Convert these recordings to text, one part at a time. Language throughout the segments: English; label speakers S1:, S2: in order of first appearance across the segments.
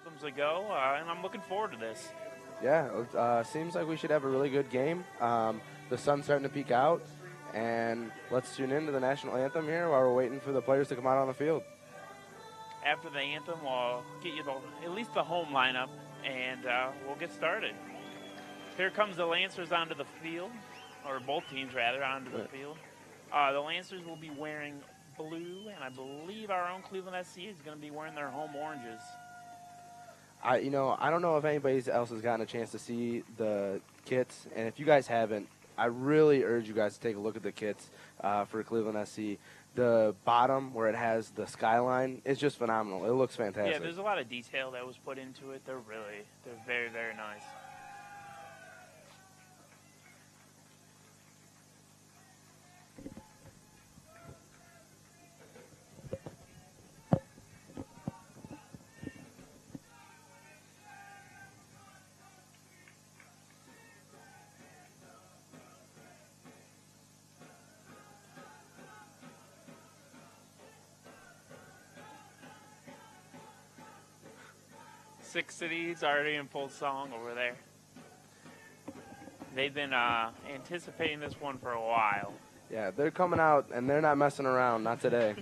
S1: anthems ago, and I'm looking forward to this.
S2: Yeah, seems like we should have a really good game. The sun's starting to peek out, and let's tune in to the national anthem here while we're waiting for the players to come out on the field.
S1: After the anthem, we'll get you at least the home lineup, and we'll get started. Here comes the Lancers onto the field, or both teams, rather, onto the field. The Lancers will be wearing blue, and I believe our own Cleveland SC is going to be wearing their home oranges.
S2: I don't know if anybody else has gotten a chance to see the kits, and if you guys haven't, I really urge you guys to take a look at the kits for Cleveland SC. The bottom, where it has the skyline, is just phenomenal. It looks fantastic.
S1: Yeah, there's a lot of detail that was put into it. They're very, very nice. Six Cities already in full song over there. They've been anticipating this one for a while.
S2: Yeah, they're coming out, and they're not messing around, not today.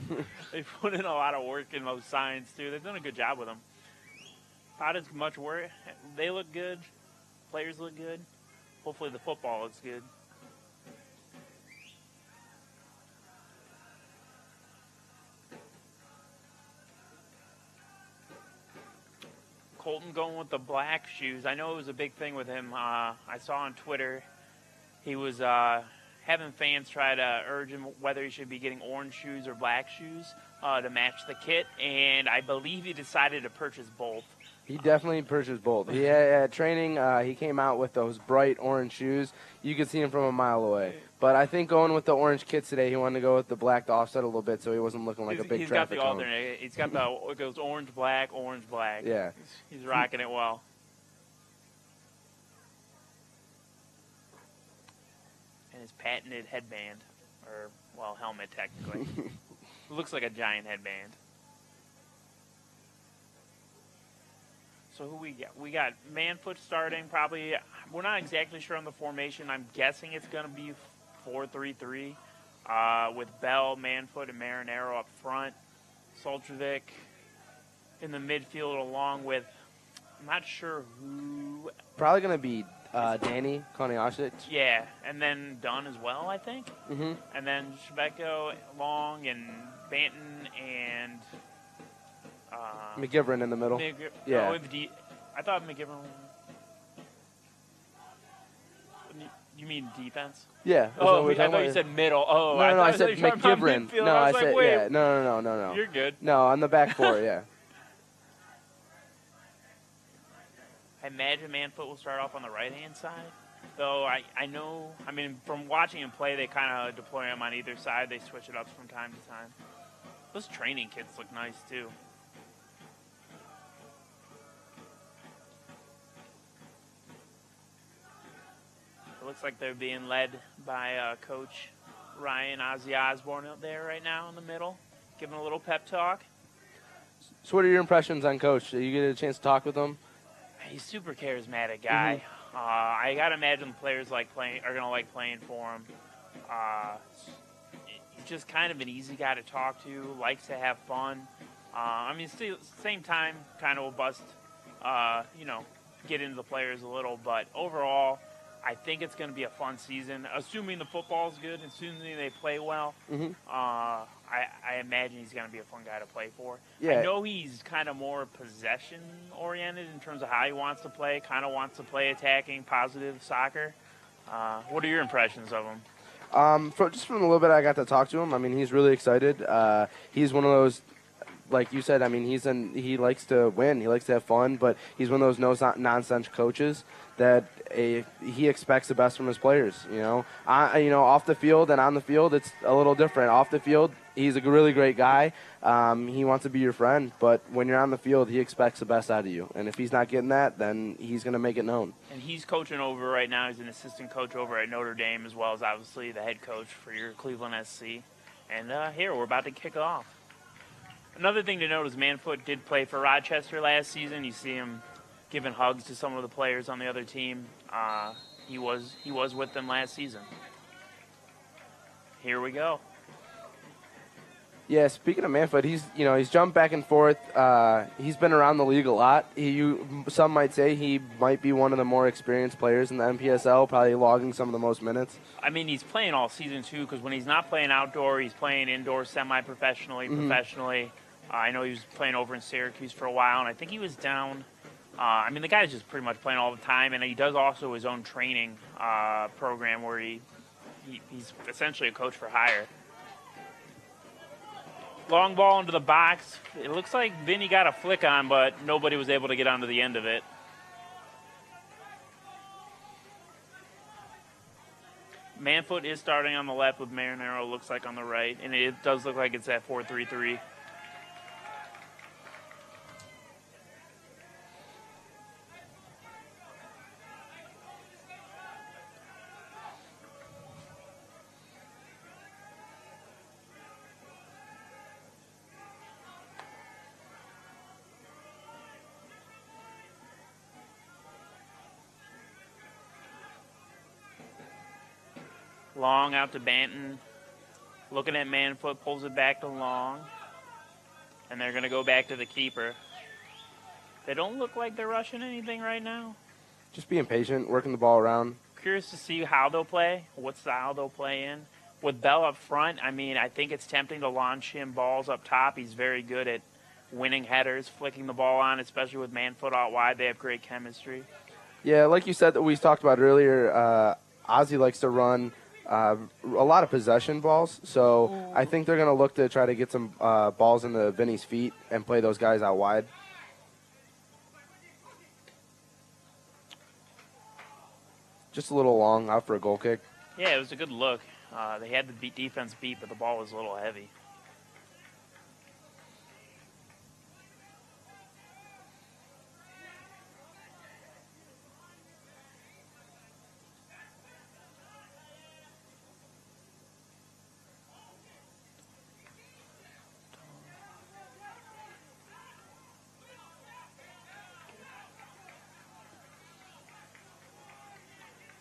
S1: They've put in a lot of work in those signs, too. They've done a good job with them. Not as much work. They look good. Players look good. Hopefully the football looks good. Colton going with the black shoes. I know it was a big thing with him. I saw on Twitter he was having fans try to urge him whether he should be getting orange shoes or black shoes to match the kit, and I believe he decided to purchase both.
S2: He definitely purchased both. He at training, he came out with those bright orange shoes. You could see him from a mile away. But I think going with the orange kits today, he wanted to go with the black to offset a little bit so he wasn't looking like a big traffic cone.
S1: He's got it goes orange, black, orange, black.
S2: Yeah.
S1: He's rocking it well. And his patented headband, or, well, helmet technically. It looks like a giant headband. So who we got? We got Manfoot starting probably. We're not exactly sure on the formation. I'm guessing it's going to be 4-3-3 with Bell, Manfoot, and Marinero up front. Soltrovic in the midfield along with, I'm not sure who.
S2: Probably going to be Danny Koniasic.
S1: Yeah, and then Dunn as well, I think.
S2: Mm-hmm.
S1: And then Shebeko, Long, and Banton, and
S2: McGivern in the middle.
S1: Yeah. I thought McGivern. You mean defense?
S2: Yeah.
S1: Oh, I thought you said middle. Oh,
S2: no, I said McGivern. No, I said
S1: like,
S2: yeah. No.
S1: You're good.
S2: No, on the back four, yeah.
S1: I imagine Manfoot will start off on the right-hand side. Though I know, I mean, from watching him play, they kind of deploy him on either side. They switch it up from time to time. Those training kits look nice, too. It looks like they're being led by Coach Ryan Ozzy Osborne out there right now in the middle, giving a little pep talk.
S2: So what are your impressions on Coach? Did you get a chance to talk with him?
S1: He's a super charismatic guy. Mm-hmm. I got to imagine the players are going to like playing for him. He's just kind of an easy guy to talk to, likes to have fun. I mean, still, same time, kind of will bust, get into the players a little, but overall, I think it's going to be a fun season, assuming the football's good, assuming they play well.
S2: Mm-hmm.
S1: I imagine he's going to be a fun guy to play for.
S2: Yeah.
S1: I know he's kind of more possession-oriented in terms of how he wants to play, kind of wants to play attacking, positive soccer. What are your impressions of him?
S2: Just from the little bit I got to talk to him, I mean, he's really excited. He's one of those, like you said, I mean, he likes to win. He likes to have fun, but he's one of those no-nonsense coaches that he expects the best from his players. Off the field and on the field, it's a little different. Off the field, he's a really great guy. He wants to be your friend, but when you're on the field, he expects the best out of you. And if he's not getting that, then he's going to make it known.
S1: And he's coaching over right now. He's an assistant coach over at Notre Dame, as well as obviously the head coach for your Cleveland SC. And here, we're about to kick off. Another thing to note is Manfoot did play for Rochester last season. You see him giving hugs to some of the players on the other team. He was with them last season. Here we go.
S2: Yeah, speaking of Manfoot, he's jumped back and forth. He's been around the league a lot. Some might say he might be one of the more experienced players in the NPSL, probably logging some of the most minutes.
S1: I mean, he's playing all season too, because when he's not playing outdoor, he's playing indoor semi-professionally, professionally. I know he was playing over in Syracuse for a while, and I think he was down. I mean, the guy's just pretty much playing all the time, and he does also his own training program where he's essentially a coach for hire. Long ball into the box. It looks like Vinny got a flick on, but nobody was able to get onto the end of it. Manfoot is starting on the left with Marinero, looks like on the right, and it does look like it's at 4-3-3. Long out to Banton. Looking at Manfoot, pulls it back to Long. And they're going to go back to the keeper. They don't look like they're rushing anything right now.
S2: Just being patient, working the ball around.
S1: Curious to see how they'll play, what style they'll play in. With Bell up front, I mean, I think it's tempting to launch him balls up top. He's very good at winning headers, flicking the ball on, especially with Manfoot out wide. They have great chemistry.
S2: Yeah, like you said that we talked about earlier, Ozzy likes to run a lot of possession balls, so I think they're going to look to try to get some balls into Vinny's feet and play those guys out wide. Just a little long, out for a goal kick.
S1: Yeah, it was a good look. They had the defense beat, but the ball was a little heavy.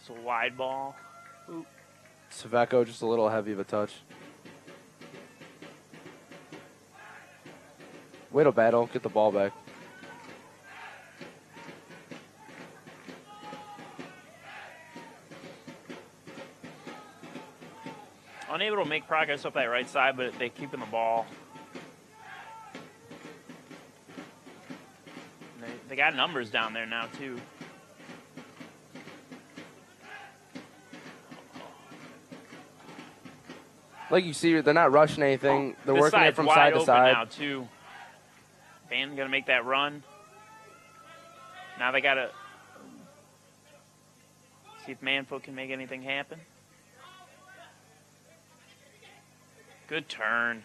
S1: It's a wide ball. Oop.
S2: Saveco just a little heavy of a touch. Way to battle, get the ball back.
S1: Unable to make progress up that right side, but they're keeping the ball. They got numbers down there now, too.
S2: Like you see, they're not rushing anything. They're working it from side to side.
S1: Now, too. Van going to make that run. Now they got to see if Manfoot can make anything happen. Good turn.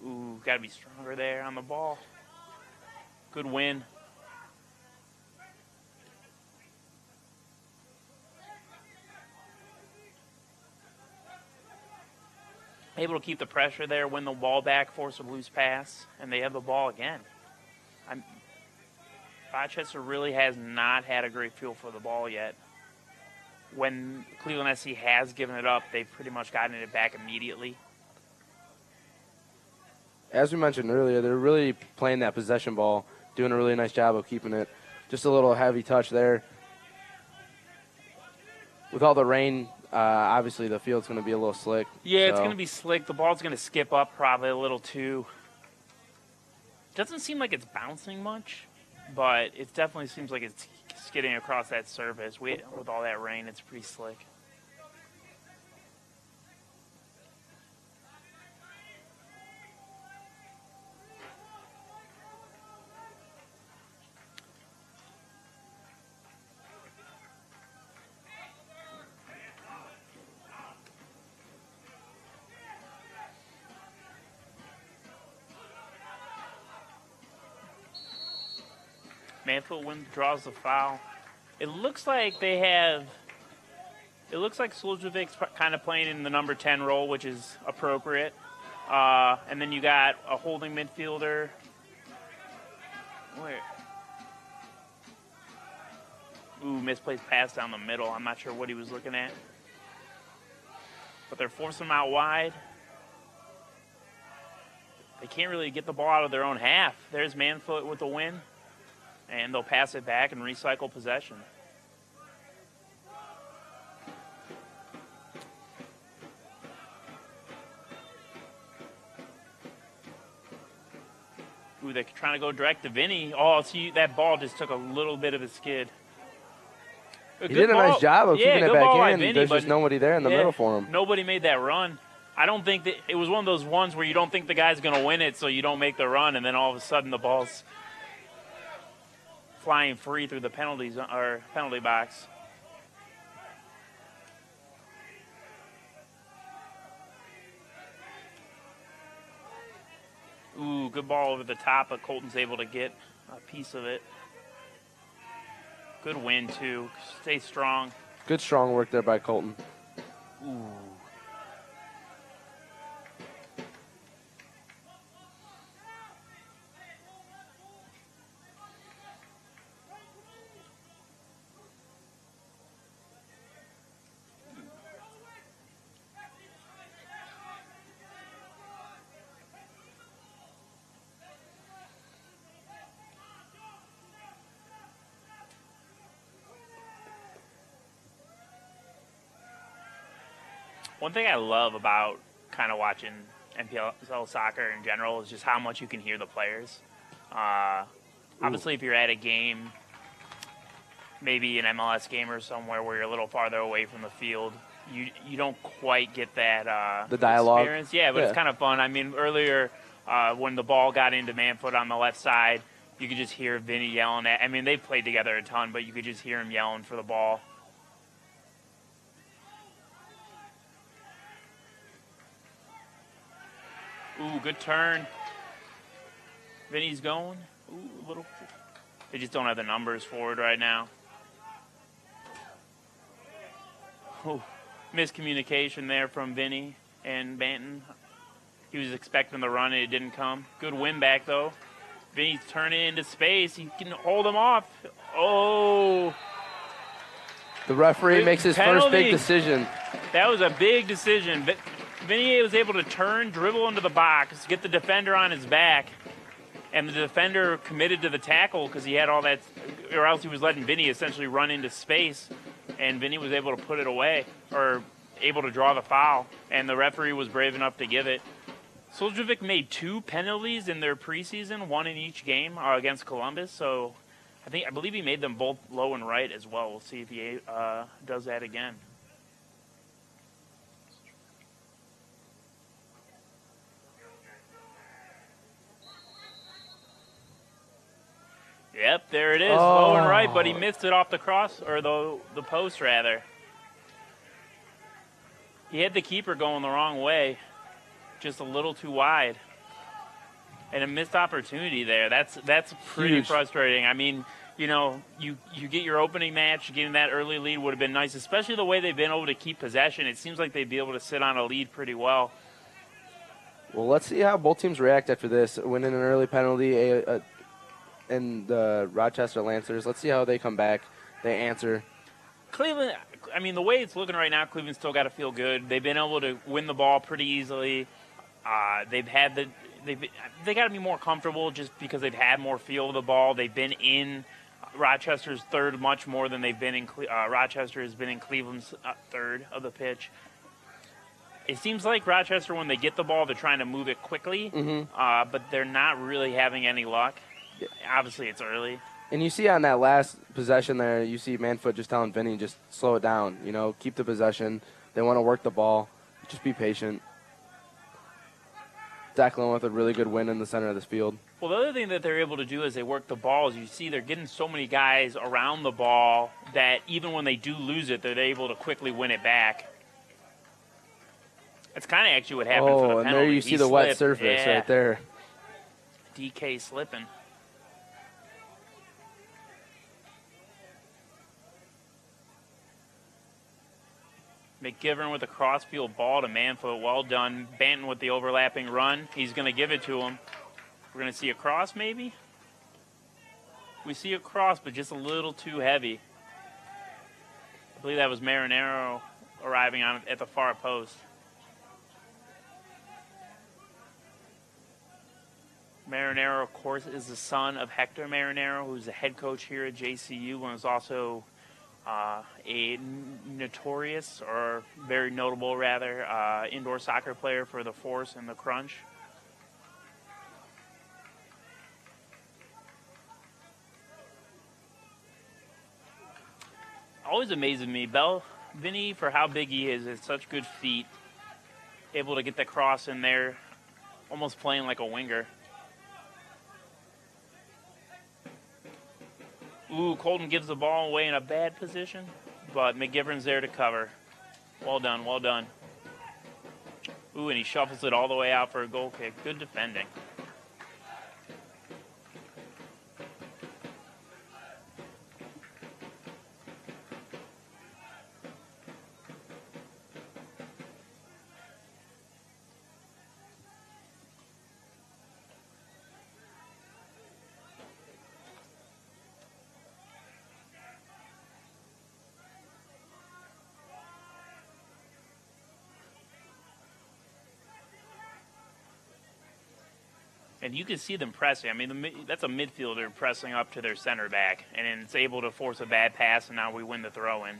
S1: Ooh, got to be stronger there on the ball. Good win. Able to keep the pressure there, win the ball back, force a loose pass, and they have the ball again. Rochester really has not had a great feel for the ball yet. When Cleveland SC has given it up, they've pretty much gotten it back immediately.
S2: As we mentioned earlier, they're really playing that possession ball, doing a really nice job of keeping it. Just a little heavy touch there. With all the rain, obviously the field's going to be a little slick.
S1: Yeah, it's going to be slick. The ball's going to skip up probably a little too. Doesn't seem like it's bouncing much, but it definitely seems like it's skidding across that surface. With all that rain, it's pretty slick. Manfoot draws the foul. It looks like they have. It looks like Služovic's kind of playing in the number 10 role, which is appropriate. And then you got a holding midfielder. Where? Ooh, misplaced pass down the middle. I'm not sure what he was looking at. But they're forcing him out wide. They can't really get the ball out of their own half. There's Manfoot with the win. And they'll pass it back and recycle possession. Ooh, they're trying to go direct to Vinny. Oh, see, that ball just took a little bit of a skid.
S2: He did a nice job of keeping it back in.
S1: Vinny,
S2: there's just nobody there in the middle for him.
S1: Nobody made that run. I don't think that it was one of those ones where you don't think the guy's going to win it, so you don't make the run, and then all of a sudden the ball's flying free through the penalty box. Ooh, good ball over the top, but Colton's able to get a piece of it. Good win, too. Stay strong.
S2: Good strong work there by Colton.
S1: Ooh. One thing I love about kind of watching NPSL soccer in general is just how much you can hear the players. Obviously, if you're at a game, maybe an MLS game or somewhere where you're a little farther away from the field, you don't quite get that
S2: the dialogue
S1: experience. Yeah, but it's kind of fun. I mean, earlier when the ball got into Manfoot on the left side, you could just hear Vinny yelling at. I mean, they've played together a ton, but you could just hear him yelling for the ball. Ooh, good turn. Vinny's going. Ooh, a little. They just don't have the numbers for it right now. Oh, miscommunication there from Vinny and Banton. He was expecting the run and it didn't come. Good win back though. Vinny's turning into space. He can hold him off. Oh.
S2: The referee makes his first big decision.
S1: That was a big decision. Vinny was able to turn, dribble into the box, get the defender on his back, and the defender committed to the tackle because he had all that, or else he was letting Vinny essentially run into space, and Vinny was able to put it away, or able to draw the foul, and the referee was brave enough to give it. Soljovic made 2 penalties in their preseason, 1 in each game against Columbus, so I believe he made them both low and right as well. We'll see if he does that again. Yep, there it is, low and right, but he missed it off the cross, or the post, rather. He had the keeper going the wrong way, just a little too wide. And a missed opportunity there. That's pretty frustrating. I mean, you know, you get your opening match, getting that early lead would have been nice, especially the way they've been able to keep possession. It seems like they'd be able to sit on a lead pretty well.
S2: Well, let's see how both teams react after this. Winning an early penalty, and the Rochester Lancers. Let's see how they come back. They answer. Cleveland,
S1: I mean, the way it's looking right now, Cleveland's still got to feel good. They've been able to win the ball pretty easily. They got to be more comfortable just because they've had more feel of the ball. They've been in Rochester's third much more than they've been in Rochester has been in Cleveland's third of the pitch. It seems like Rochester, when they get the ball, they're trying to move it quickly, but they're not really having any luck. Obviously, it's early.
S2: And you see on that last possession there, you see Manfoot just telling Vinny, just slow it down. You know, keep the possession. They want to work the ball. Just be patient. Declan with a really good win in the center of this field.
S1: Well, the other thing that they're able to do as they work the ball is you see they're getting so many guys around the ball that even when they do lose it, they're able to quickly win it back. That's kind of actually what happened for the penalty.
S2: And there you see the wet surface right there.
S1: DK slipping. McGivern with a crossfield ball to Manfoot. Well done. Banton with the overlapping run. He's going to give it to him. We're going to see a cross maybe? We see a cross, but just a little too heavy. I believe that was Marinero arriving on at the far post. Marinero, of course, is the son of Hector Marinero, who's the head coach here at JCU and was also a notorious, or very notable rather, indoor soccer player for the Force and the Crunch. Always amazes me, Vinny, for how big he is, has such good feet, able to get the cross in there, almost playing like a winger. Ooh, Colton gives the ball away in a bad position, but McGivern's there to cover. Well done, well done. Ooh, and he shuffles it all the way out for a goal kick. Good defending. And you can see them pressing. I mean, that's a midfielder pressing up to their center back, and it's able to force a bad pass, and now we win the throw-in.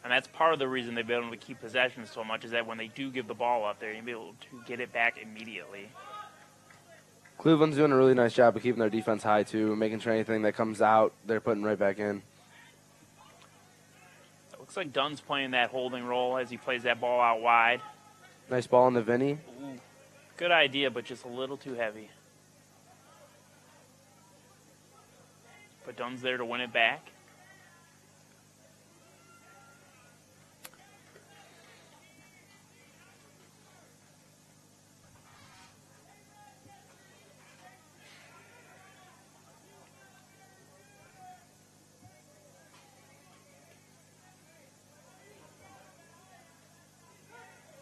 S1: And that's part of the reason they've been able to keep possession so much, is that when they do give the ball up there, you'll be able to get it back immediately.
S2: Cleveland's doing a really nice job of keeping their defense high, too, making sure anything that comes out, they're putting right back in.
S1: It looks like Dunn's playing that holding role as he plays that ball out wide.
S2: Nice ball in the Vinny.
S1: Ooh, good idea, but just a little too heavy. But Dunn's there to win it back.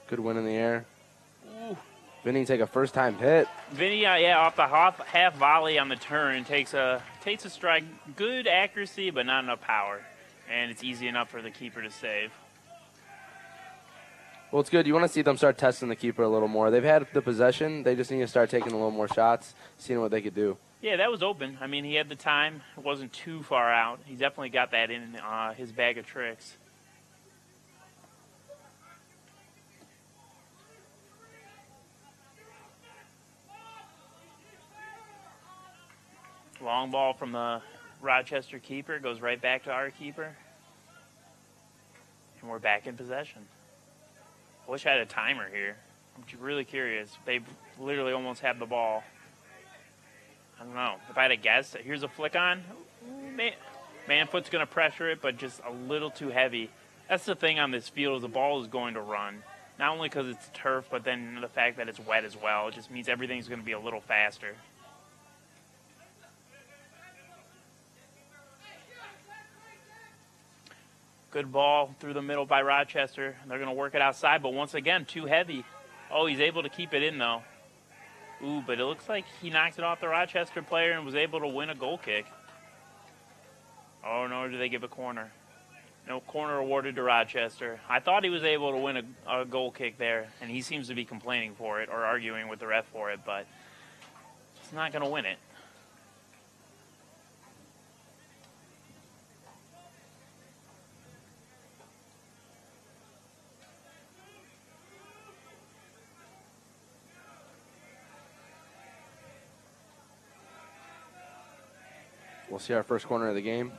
S2: Good win in the air.
S1: Ooh.
S2: Vinny take a first-time hit.
S1: Vinny, yeah, off the half volley on the turn, takes a strike. Good accuracy, but not enough power. And it's easy enough for the keeper to save.
S2: Well, it's good. You want to see them start testing the keeper a little more. They've had the possession. They just need to start taking a little more shots, seeing what they could do.
S1: Yeah, that was open. I mean, he had the time. It wasn't too far out. He definitely got that in his bag of tricks. Long ball from the Rochester keeper, goes right back to our keeper. And we're back in possession. I wish I had a timer here. I'm really curious. They literally almost had the ball. I don't know. If I had a guess, here's a flick on. Manfoot's going to pressure it, but just a little too heavy. That's the thing on this field, is the ball is going to run. Not only because it's turf, but then the fact that it's wet as well. It just means everything's going to be a little faster. Good ball through the middle by Rochester. They're going to work it outside, but once again, too heavy. Oh, he's able to keep it in, though. Ooh, but it looks like he knocked it off the Rochester player and was able to win a goal kick. Oh, nor do they give a corner. No corner awarded to Rochester. I thought he was able to win a goal kick there, and he seems to be complaining for it or arguing with the ref for it, but he's not going to win it.
S2: We'll see our first corner of the game.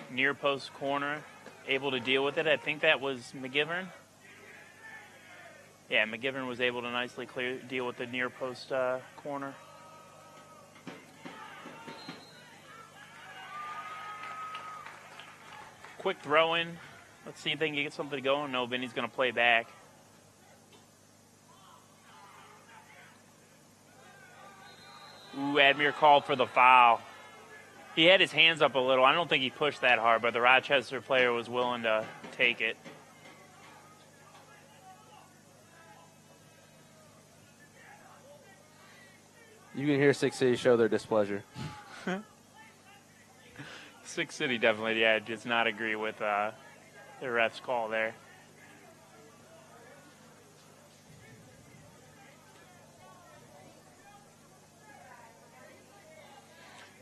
S1: Near post corner, able to deal with it. I think that was McGivern. Yeah, McGivern was able to nicely deal with the near post corner. Quick throw in. Let's see if they can get something going. No, Vinny's going to play back. Ooh, Admir called for the foul. He had his hands up a little. I don't think he pushed that hard, but the Rochester player was willing to take it.
S2: You can hear Six City show their displeasure.
S1: Six City definitely, yeah, does not agree with the ref's call there.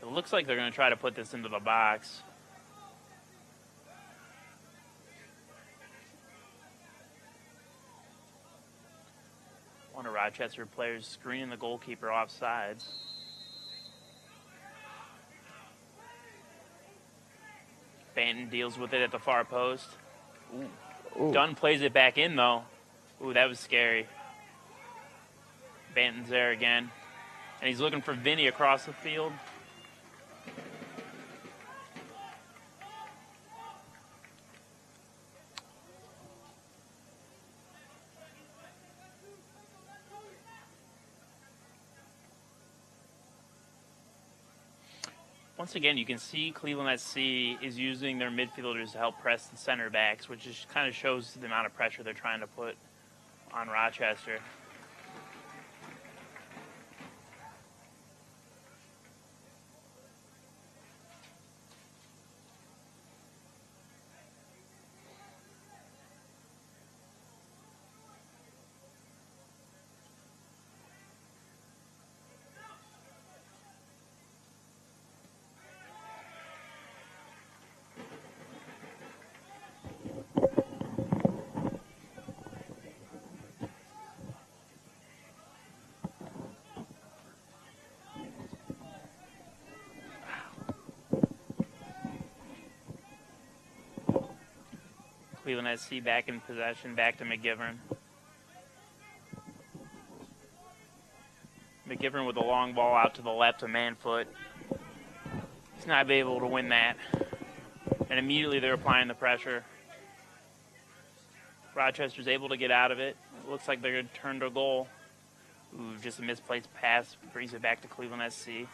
S1: It looks like they're going to try to put this into the box. One of Rochester players screening the goalkeeper offside. Banton deals with it at the far post. Ooh. Dunn plays it back in, though. Ooh, that was scary. Banton's there again. And he's looking for Vinny across the field. Once again, you can see Cleveland SC is using their midfielders to help press the center backs, which just kind of shows the amount of pressure they're trying to put on Rochester. Cleveland SC back in possession, back to McGivern. McGivern with a long ball out to the left to Manfoot. He's not able to win that. And immediately they're applying the pressure. Rochester's able to get out of it. It looks like they're going to turn to goal. Ooh, just a misplaced pass brings it back to Cleveland SC.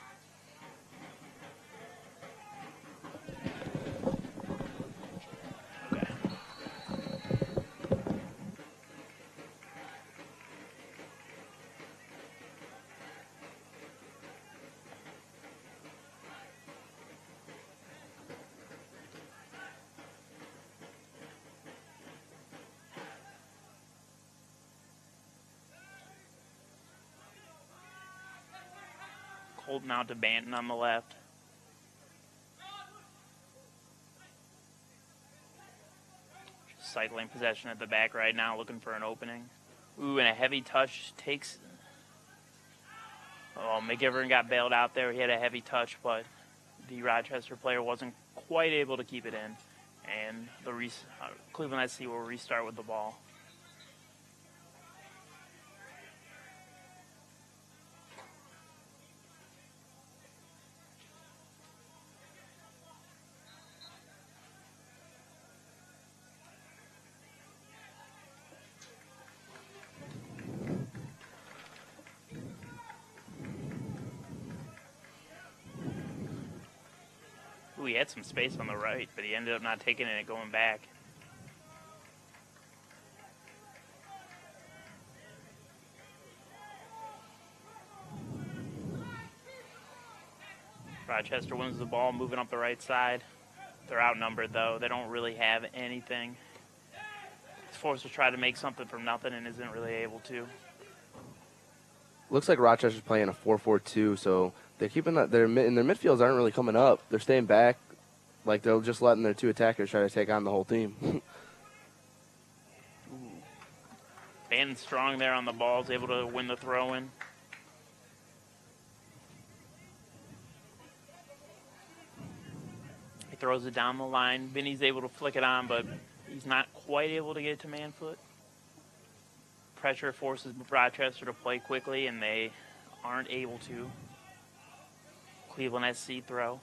S1: Holding out to Banton on the left. Just cycling possession at the back right now, looking for an opening. Ooh, and a heavy touch takes... Oh, McGivern got bailed out there. He had a heavy touch, but the Rochester player wasn't quite able to keep it in. And the Cleveland SC will restart with the ball. Ooh, he had some space on the right, but he ended up not taking it and going back. Rochester wins the ball, moving up the right side. They're outnumbered, though. They don't really have anything. He's forced to try to make something from nothing and isn't really able to.
S2: Looks like Rochester's playing a 4-4-2, so they're keeping that. Their midfields aren't really coming up. They're staying back, like they're just letting their two attackers try to take on the whole team.
S1: Banton strong there on the ball, is able to win the throw-in. He throws it down the line. Vinny's able to flick it on, but he's not quite able to get it to Manfoot. Pressure forces Rochester to play quickly, and they aren't able to. Cleveland SC throw.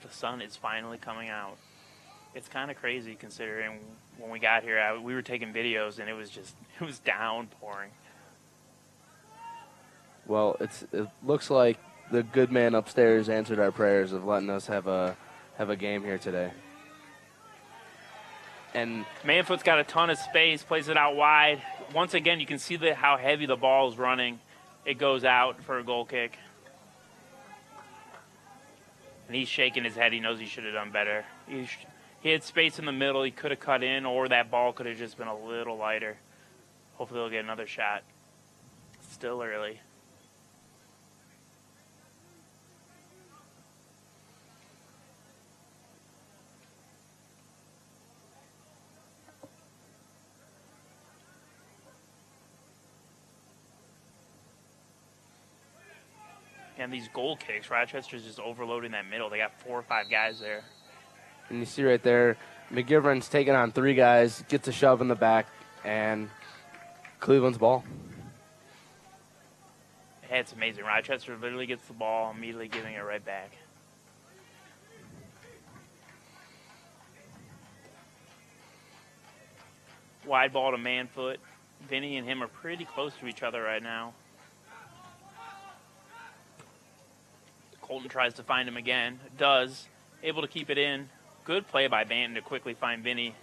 S1: The sun is finally coming out. It's kind of crazy considering when we got here, we were taking videos and it was downpouring.
S2: Well, it looks like the good man upstairs answered our prayers of letting us have a game here today. And
S1: Manfoot's got a ton of space, plays it out wide. Once again, you can see how heavy the ball is running. It goes out for a goal kick. And he's shaking his head. He knows he should have done better. He had space in the middle. He could have cut in, or that ball could have just been a little lighter. Hopefully he'll get another shot. Still early. And these goal kicks, Rochester's just overloading that middle. They got 4 or 5 guys there.
S2: And you see right there, McGivern's taking on 3 guys, gets a shove in the back, and Cleveland's ball.
S1: Hey, it's amazing. Rochester literally gets the ball, immediately giving it right back. Wide ball to Manfoot. Vinny and him are pretty close to each other right now. Colton tries to find him again. Does. Able to keep it in. Good play by Banton to quickly find Vinny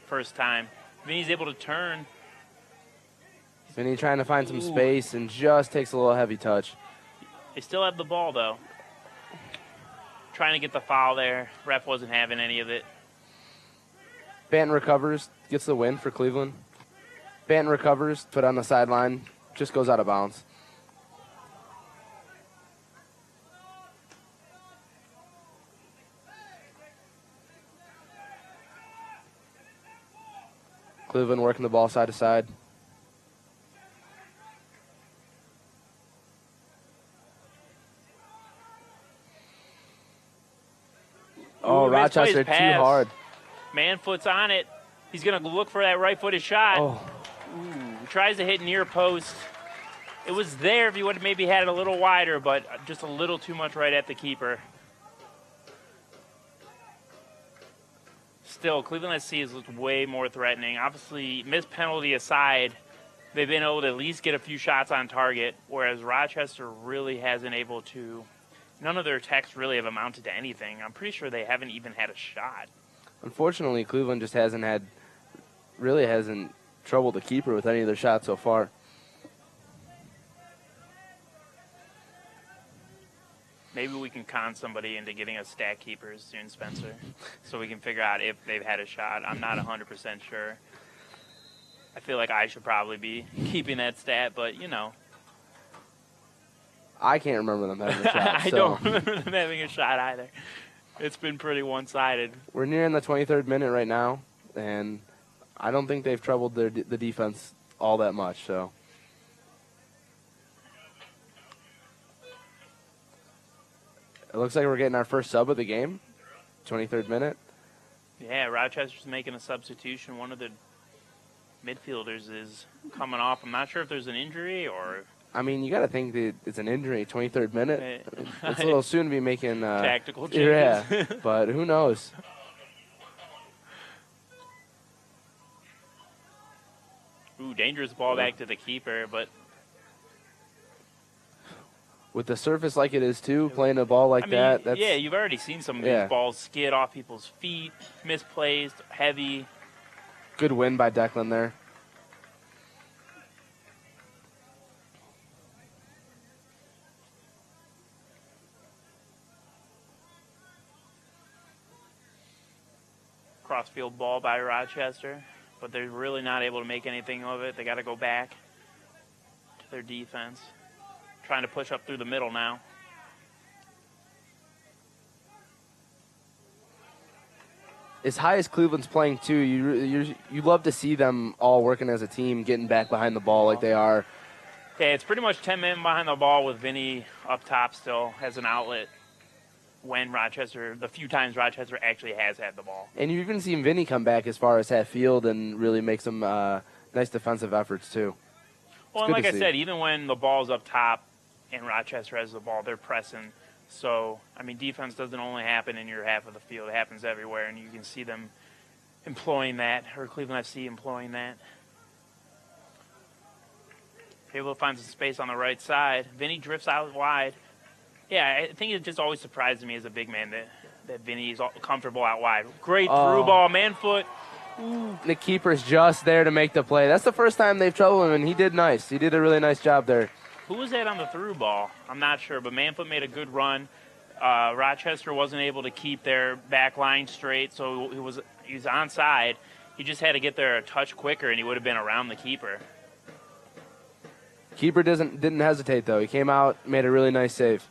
S1: first time. Vinny's able to turn.
S2: Vinny trying to find some space and just takes a little heavy touch.
S1: They still have the ball, though. Trying to get the foul there. Ref wasn't having any of it.
S2: Banton recovers, gets the win for Cleveland. Banton recovers, put on the sideline, just goes out of bounds. Cleveland working the ball side to side. Oh, Rochester too hard.
S1: Manfoot's on it. He's going to look for that right-footed shot.
S2: Oh.
S1: Ooh, tries to hit near post. It was there if he would have maybe had it a little wider, but just a little too much right at the keeper. Still, Cleveland SC has looked way more threatening. Obviously, missed penalty aside, they've been able to at least get a few shots on target, whereas Rochester really hasn't able to. None of their attacks really have amounted to anything. I'm pretty sure they haven't even had a shot.
S2: Unfortunately, Cleveland just hasn't troubled the keeper with any of their shots so far.
S1: Maybe we can con somebody into getting us stat keepers soon, Spencer, so we can figure out if they've had a shot. I'm not 100% sure. I feel like I should probably be keeping that stat, but, you know.
S2: I can't remember them having a shot.
S1: I don't remember them having a shot either. It's been pretty one-sided.
S2: We're nearing the 23rd minute right now, and I don't think they've troubled the defense all that much. So it looks like we're getting our first sub of the game, 23rd minute.
S1: Yeah, Rochester's making a substitution. One of the midfielders is coming off. I'm not sure if there's an injury or...
S2: I mean, you got to think that it's an injury, 23rd minute. It's a little soon to be making...
S1: tactical changes.
S2: Yeah, but who knows?
S1: Ooh, dangerous ball back to the keeper, but...
S2: With the surface like it is, too, playing a ball like that, that's...
S1: Yeah, you've already seen some of these balls skid off people's feet, misplaced, heavy.
S2: Good win by Declan there.
S1: Crossfield ball by Rochester, but they're really not able to make anything of it. They got to go back to their defense. Trying to push up through the middle now.
S2: As high as Cleveland's playing, too, you love to see them all working as a team, getting back behind the ball like they are.
S1: Yeah, it's pretty much 10 men behind the ball with Vinny up top still as an outlet. When Rochester, the few times Rochester actually has had the ball.
S2: And you've even seen Vinny come back as far as half field and really make some nice defensive efforts, too.
S1: Well, and like I said, even when the ball's up top and Rochester has the ball, they're pressing. So, I mean, defense doesn't only happen in your half of the field. It happens everywhere, and you can see them employing that, or Cleveland FC employing that. able to find some space on the right side. Vinny drifts out wide. Yeah, I think it just always surprises me as a big man that Vinny's comfortable out wide. Great through ball, man foot.
S2: The keeper's just there to make the play. That's the first time they've troubled him, and he did nice. He did a really nice job there.
S1: Who was that on the through ball? I'm not sure, but Manfoot made a good run. Rochester wasn't able to keep their back line straight, so he was onside. He just had to get there a touch quicker, and he would have been around the keeper.
S2: Keeper didn't hesitate, though. He came out, made a really nice save.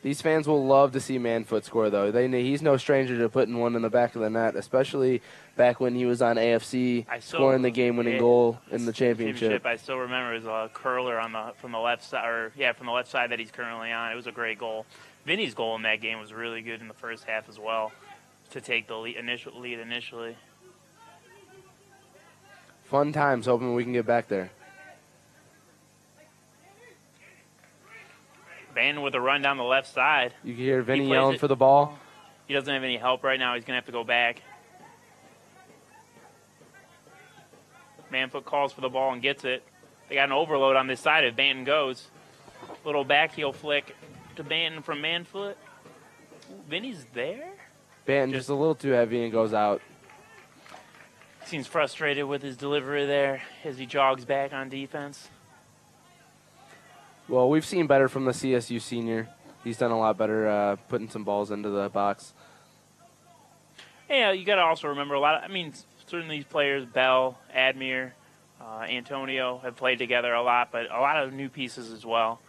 S2: These fans will love to see Manfoot score, though. He's no stranger to putting one in the back of the net, especially back when he was on AFC, scoring the game-winning goal in the championship.
S1: I still remember it was a curler from the left side, from the left side that he's currently on. It was a great goal. Vinny's goal in that game was really good in the first half as well, to take the lead initially.
S2: Fun times, hoping we can get back there.
S1: Van with a run down the left side.
S2: You can hear Vinny yelling for the ball.
S1: He doesn't have any help right now. He's going to have to go back. Manfoot calls for the ball and gets it. They got an overload on this side if Banton goes. Little backheel flick to Banton from Manfoot. Vinny's there?
S2: Banton just a little too heavy and goes out.
S1: Seems frustrated with his delivery there as he jogs back on defense.
S2: Well, we've seen better from the CSU senior. He's done a lot better putting some balls into the box.
S1: Yeah, you got to also remember certainly these players, Bell, Admir, Antonio, have played together a lot, but a lot of new pieces as well.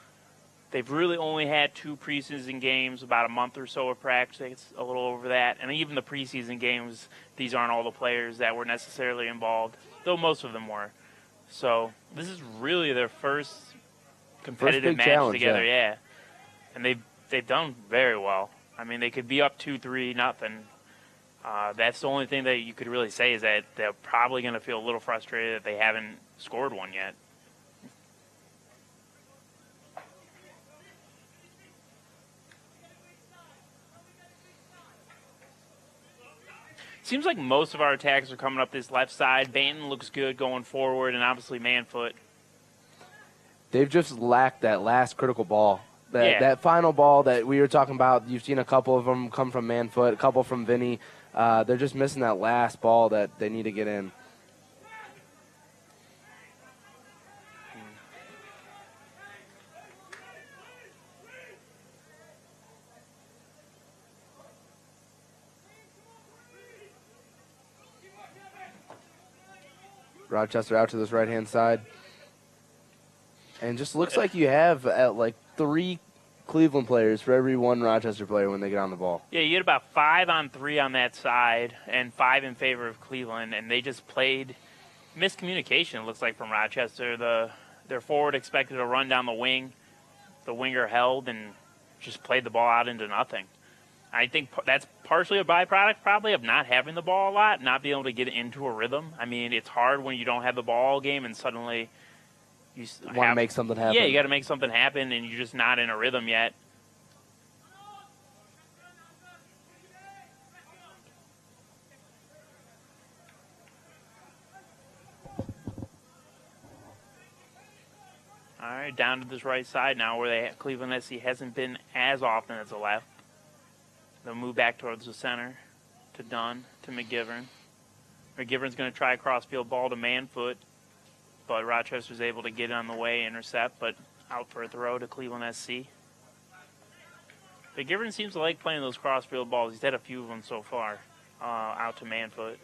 S1: They've really only had 2 preseason games, about a month or so of practice, a little over that. And even the preseason games, these aren't all the players that were necessarily involved, though most of them were. So this is really their first competitive match together, yeah. And they've done very well. I mean, they could be up 2-3, nothing. That's the only thing that you could really say is that they're probably going to feel a little frustrated that they haven't scored one yet. Seems like most of our attacks are coming up this left side. Banton looks good going forward, and obviously Manfoot.
S2: They've just lacked that last critical ball. That final ball that we were talking about, you've seen a couple of them come from Manfoot, a couple from Vinny. They're just missing that last ball that they need to get in. Rochester out to this right-hand side. And just looks like you have like 3 Cleveland players for every 1 Rochester player when they get on the ball.
S1: Yeah, you had about 5 on 3 on that side and 5 in favor of Cleveland, and they just played miscommunication, it looks like, from Rochester. Their forward expected a run down the wing. The winger held and just played the ball out into nothing. I think that's partially a byproduct probably of not having the ball a lot, not being able to get into a rhythm. I mean, it's hard when you don't have the ball all game and suddenly you
S2: want to make something happen.
S1: Yeah, you got to make something happen, and you're just not in a rhythm yet. All right, down to this right side now where Cleveland SC hasn't been as often as the left. They'll move back towards the center to Dunn, to McGivern. McGivern's going to try a crossfield ball to Manfoot, but Rochester's able to get on the way, intercept, but out for a throw to Cleveland SC. McGivern seems to like playing those crossfield balls. He's had a few of them so far, out to Manfoot.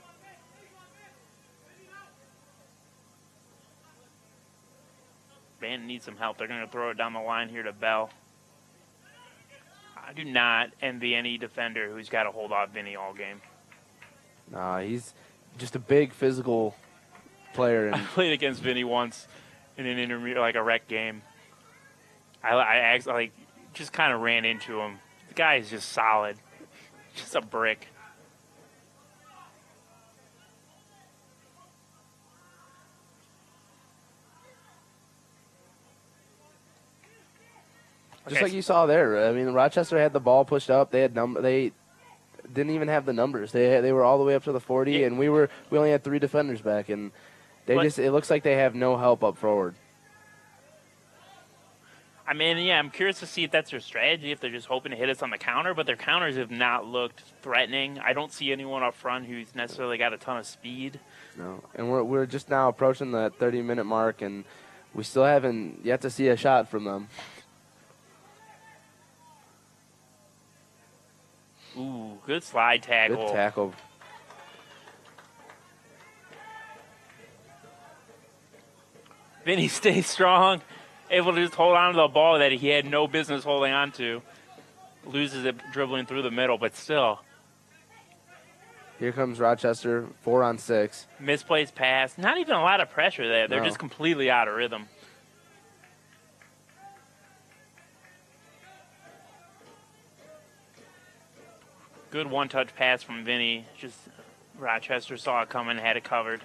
S1: Banton needs some help. They're going to throw it down the line here to Bell. I do not envy any defender who's got to hold off Vinny all game.
S2: Nah, he's just a big physical player.
S1: I played against Vinny once in an intermediate, like a rec game. I just kind of ran into him. The guy is just solid, just a brick.
S2: Just like you saw there. I mean, Rochester had the ball pushed up. They didn't even have the numbers. They were all the way up to the 40, and we only had 3 defenders back, and it looks like they have no help up forward.
S1: I mean, yeah, I'm curious to see if that's their strategy, if they're just hoping to hit us on the counter, but their counters have not looked threatening. I don't see anyone up front who's necessarily got a ton of speed.
S2: No, and we're just now approaching the 30-minute mark, and we still haven't yet to see a shot from them.
S1: Ooh, good slide tackle.
S2: Good tackle.
S1: Vinny stays strong, able to just hold on to the ball that he had no business holding on to. Loses it dribbling through the middle, but still.
S2: Here comes Rochester, 4-on-6.
S1: Misplaced pass. Not even a lot of pressure there. They're just completely out of rhythm. Good one-touch pass from Vinny. Just Rochester saw it coming, had it covered.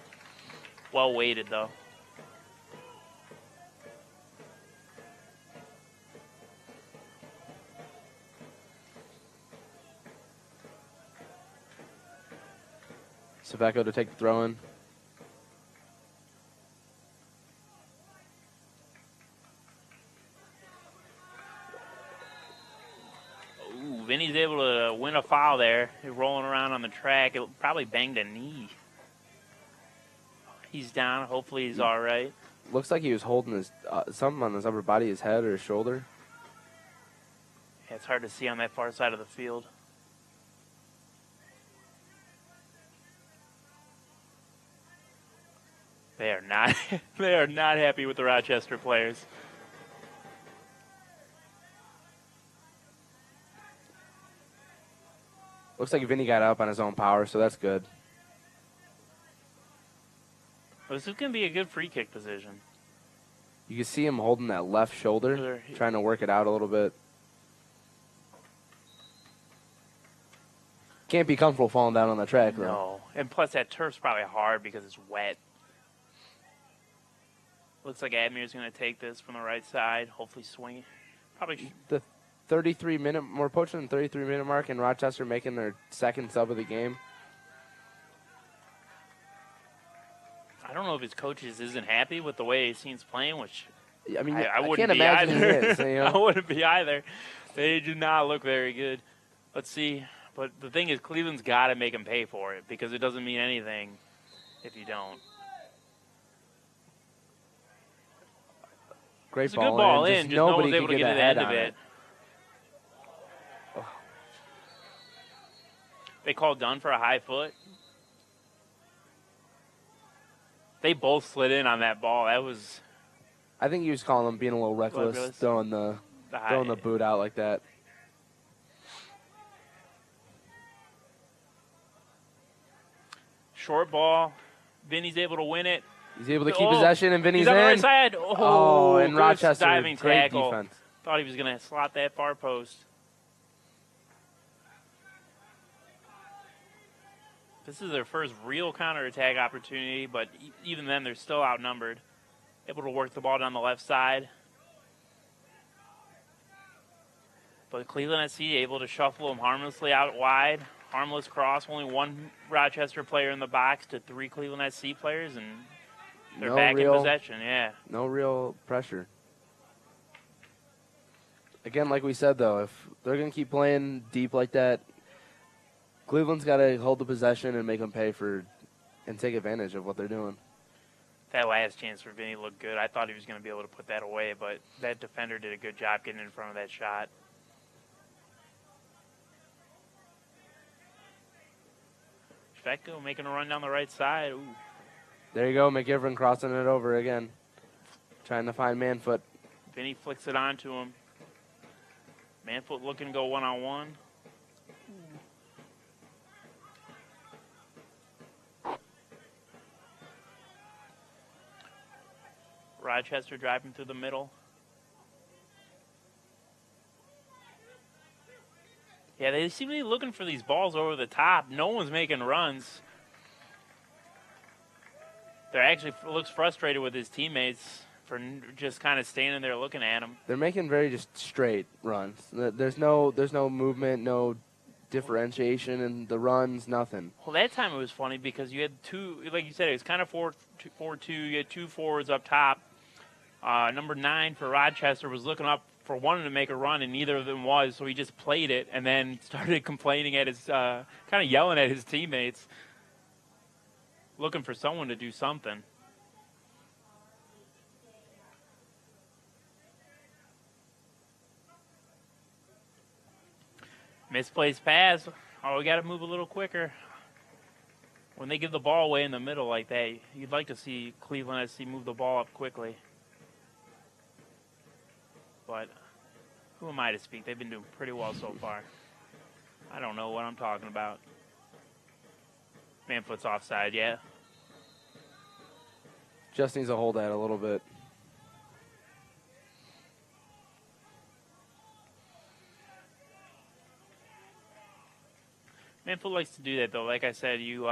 S1: Well weighted, though.
S2: Saveco to take the throw in.
S1: Ooh, Vinny's able to win a foul there. He's rolling around on the track. It probably banged a knee. He's down. Hopefully he's all right.
S2: Looks like he was holding his something on his upper body, his head or his shoulder.
S1: Yeah, it's hard to see on that far side of the field. They are not happy with the Rochester players.
S2: Looks like Vinny got up on his own power, so that's good.
S1: Well, this is going to be a good free kick position.
S2: You can see him holding that left shoulder, trying to work it out a little bit. Can't be comfortable falling down on the track, though.
S1: No, and plus that turf's probably hard because it's wet. Looks like Admir's going to take this from the right side. Hopefully swing it. Probably
S2: the 33-minute, we're approaching the 33-minute mark, and Rochester making their second sub of the game.
S1: I don't know if his coaches isn't happy with the way his team's playing, which
S2: I mean,
S1: I wouldn't
S2: can't
S1: be
S2: imagine
S1: either.
S2: he is, you know?
S1: I wouldn't be either. They do not look very good. Let's see. But the thing is, Cleveland's got to make them pay for it because it doesn't mean anything if you don't.
S2: Great
S1: it's a good ball in. Just no one's able to get to the end of it.
S2: Oh.
S1: They called Dunn for a high foot. They both slid in on that ball. That was.
S2: I think he was calling them being a little reckless. throwing the boot out like that.
S1: Short ball. Vinny's able to win it.
S2: He's able to keep possession, and Vinny's
S1: on the right
S2: in.
S1: side.
S2: And Rochester,
S1: diving
S2: great
S1: tackle.
S2: defense.
S1: Thought he was going to slot that far post. This is their first real counterattack opportunity, but even then they're still outnumbered. Able to work the ball down the left side. But Cleveland SC able to shuffle them harmlessly out wide. Harmless cross, only one Rochester player in the box to 3 Cleveland SC players, and they're back in possession, yeah.
S2: No real pressure. Again, like we said, though, if they're going to keep playing deep like that, Cleveland's got to hold the possession and make them pay for and take advantage of what they're doing.
S1: That last chance for Vinny looked good. I thought he was going to be able to put that away, but that defender did a good job getting in front of that shot. Shveko making a run down the right side. Ooh.
S2: There you go, McGivern crossing it over again. Trying to find Manfoot.
S1: Vinny flicks it on to him. Manfoot looking to go one-on-one. Rochester driving through the middle. Yeah, they seem to be looking for these balls over the top. No one's making runs. They're actually looks frustrated with his teammates. for just kind of standing there looking at him.
S2: They're making very just straight runs. There's no movement, no differentiation in the runs, nothing.
S1: Well, that time it was funny because you had two, like you said, it was kind of 4-2. You had two forwards up top. Number 9 for Rochester was looking up for one to make a run, and neither of them was, so he just played it and then started complaining at his, kind of yelling at his teammates, looking for someone to do something. Misplaced pass. Oh, we got to move a little quicker. When they give the ball away in the middle like that, you'd like to see Cleveland SC move the ball up quickly. But who am I to speak? They've been doing pretty well so far. I don't know what I'm talking about. Manfoot's offside, yeah.
S2: Just needs to hold that a little bit.
S1: Manfoot likes to do that, though. Like I said, you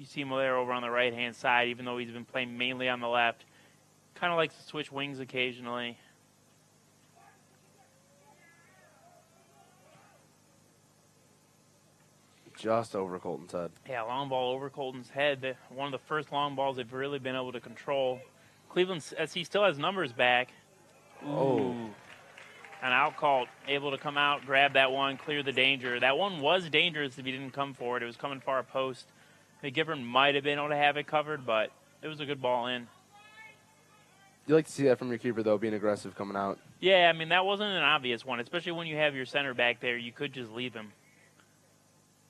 S1: see him there over on the right-hand side, even though he's been playing mainly on the left. Kind of likes to switch wings occasionally.
S2: Just over Colton's head.
S1: Yeah, long ball over Colton's head. One of the first long balls they've really been able to control. Cleveland SC still has numbers back. Ooh.
S2: Oh.
S1: An out call, able to come out, grab that one, clear the danger. That one was dangerous if he didn't come for it. It was coming far post. McGivern might have been able to have it covered, but it was a good ball in.
S2: You like to see that from your keeper, though, being aggressive coming out.
S1: Yeah, I mean, that wasn't an obvious one, especially when you have your center back there. You could just leave him.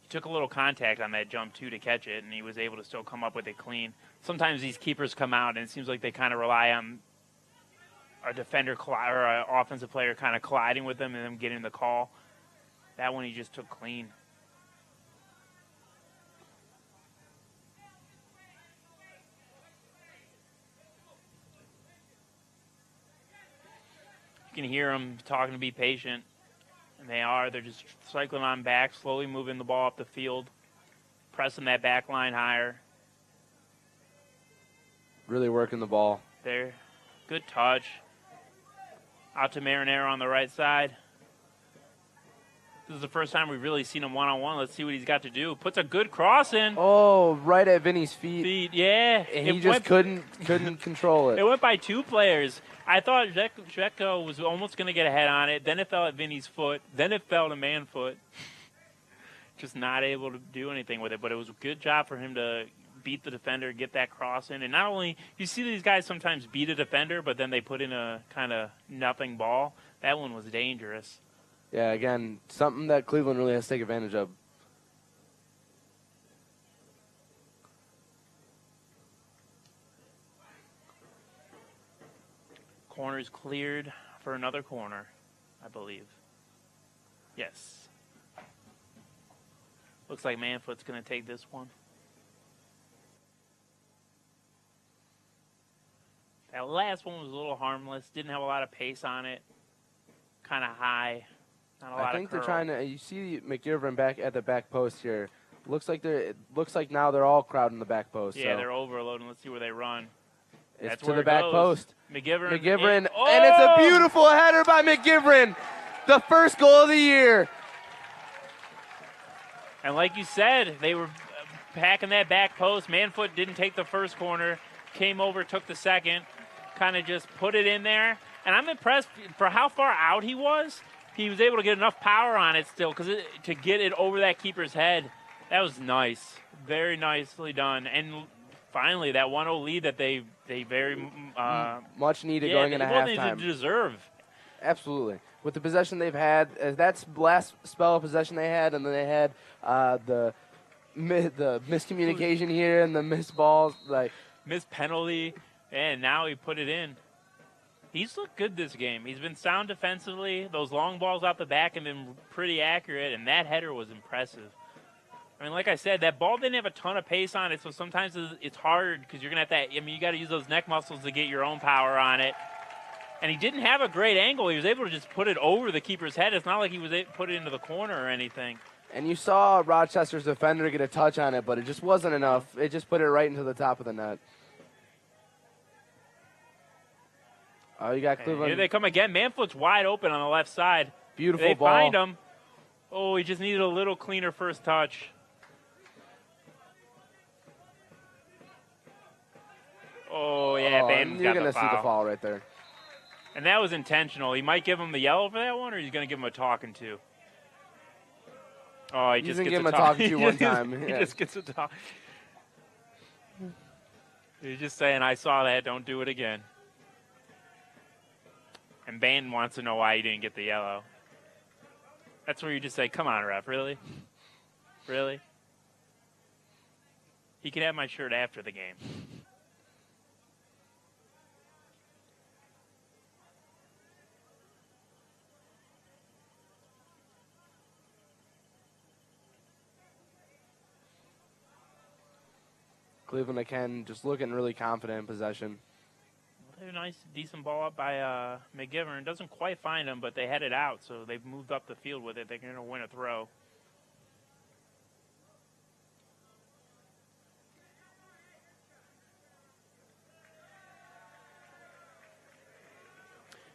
S1: He took a little contact on that jump, too, to catch it, and he was able to still come up with it clean. Sometimes these keepers come out, and it seems like they kind of rely on a defender or an offensive player kind of colliding with them and them getting the call. That one he just took clean. You can hear them talking to be patient, and they are. They're just cycling on back, slowly moving the ball up the field, pressing that back line higher.
S2: Really working the ball.
S1: There. Good touch. Out to Marinero on the right side. This is the first time we've really seen him one-on-one. Let's see what he's got to do. Puts a good cross in.
S2: Oh, right at Vinny's feet.
S1: Yeah.
S2: And he just couldn't control it.
S1: It went by two players. I thought Zeko was almost going to get a head on it. Then it fell at Vinny's foot. Then it fell to Manfoot. Just not able to do anything with it. But it was a good job for him to beat the defender, get that cross in. And not only, you see these guys sometimes beat a defender, but then they put in a kind of nothing ball. That one was dangerous.
S2: Yeah, again, something that Cleveland really has to take advantage of.
S1: Corner's cleared for another corner, I believe. Yes. Looks like Manfoot's going to take this one. That last one was a little harmless. Didn't have a lot of pace on it. Kind of high. Not a lot of curl.
S2: I think they're trying to. You see McGivern back at the back post here. It looks like now they're all crowding the back post.
S1: Yeah,
S2: so.
S1: They're overloading. Let's see where they run.
S2: It's
S1: That's
S2: to
S1: where
S2: the
S1: it
S2: back
S1: goes.
S2: post.
S1: McGivern,
S2: and it's a beautiful header by McGivern. The first goal of the year.
S1: And like you said, they were packing that back post. Manfoot didn't take the first corner. Came over, took the second. Kind of just put it in there. And I'm impressed for how far out he was. He was able to get enough power on it still to get it over that keeper's head. That was nice. Very nicely done. And finally, that 1-0 lead that they very
S2: much needed going into halftime.
S1: They deserve.
S2: Absolutely. With the possession they've had, that's the last spell of possession they had, and then they had the miscommunication here and the missed balls.
S1: Missed penalty, and now he put it in. He's looked good this game. He's been sound defensively. Those long balls out the back have been pretty accurate, and that header was impressive. I mean, like I said, that ball didn't have a ton of pace on it, so sometimes it's hard because you're going to have to, you got to use those neck muscles to get your own power on it. And he didn't have a great angle. He was able to just put it over the keeper's head. It's not like he was able to put it into the corner or anything.
S2: And you saw Rochester's defender get a touch on it, but it just wasn't enough. It just put it right into the top of the net. Oh, you got
S1: And
S2: Cleveland.
S1: here they come again. Manfoot's wide open on the left side.
S2: Beautiful
S1: they
S2: ball.
S1: Find him. Oh, he just needed a little cleaner first touch. Oh, yeah, Banden's
S2: you're
S1: got
S2: gonna
S1: the foul.
S2: see the foul right there.
S1: And that was intentional. He might give him the yellow for that one, or he's going to give him a talking to. Oh, he just gets
S2: give him
S1: a
S2: a talking to one
S1: He
S2: time.
S1: just gets a talk. He's just saying, I saw that, don't do it again. And Banden wants to know why he didn't get the yellow. That's where you just say, come on, ref, really? Really? He can have my shirt after the game.
S2: Cleveland again, just looking really confident in possession.
S1: A nice, decent ball up by McGivern. Doesn't quite find him, but they had it out, so they've moved up the field with it. They're going to win a throw.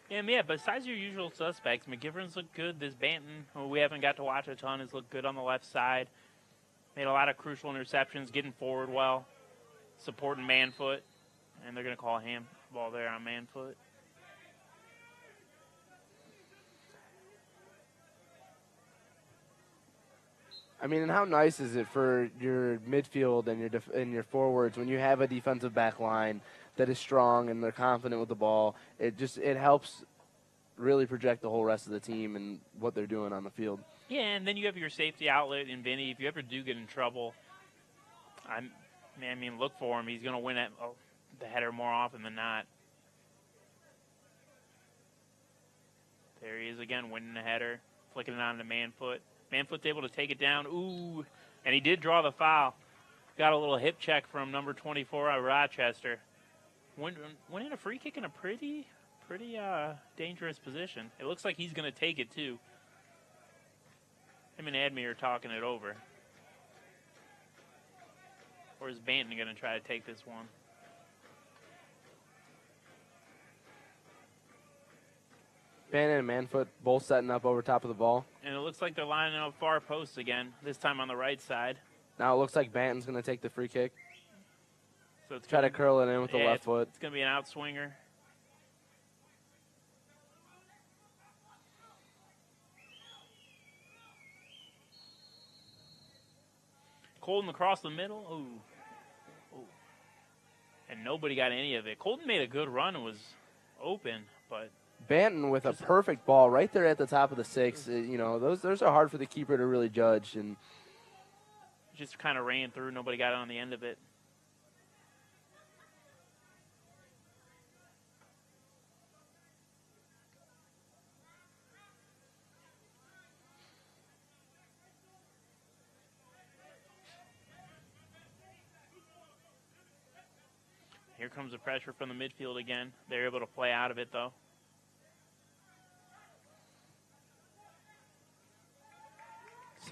S1: Yeah, besides your usual suspects, McGivern's looked good. This Banton, who we haven't got to watch a ton, has looked good on the left side. Made a lot of crucial interceptions, getting forward well, supporting Manfoot. And they're going to call a handball there on Manfoot.
S2: I mean, and how nice is it for your midfield and your forwards when you have a defensive back line that is strong and they're confident with the ball? It helps really project the whole rest of the team and what they're doing on the field.
S1: Yeah, and then you have your safety outlet in Vinny. If you ever do get in trouble, I mean, look for him. He's going to win the header more often than not. There he is again, winning the header, flicking it on to Manfoot. Manfoot's able to take it down. Ooh, and he did draw the foul. Got a little hip check from number 24 at Rochester. Winning a free kick in a pretty dangerous position. It looks like he's going to take it, too. Him and Admir are talking it over. Or is Banton going to try to take this one?
S2: Bannon and Manfoot both setting up over top of the ball.
S1: And it looks like they're lining up far post again, this time on the right side.
S2: Now it looks like Banton's going to take the free kick.
S1: So it's
S2: try to curl it in with the left foot.
S1: It's going to be an outswinger. Colton across the middle. Ooh. And nobody got any of it. Colton made a good run and was open, but
S2: Banton with a perfect ball right there at the top of the six. You know, those are hard for the keeper to really judge. And
S1: just kind of ran through. Nobody got on the end of it. Here comes the pressure from the midfield again. They're able to play out of it, though.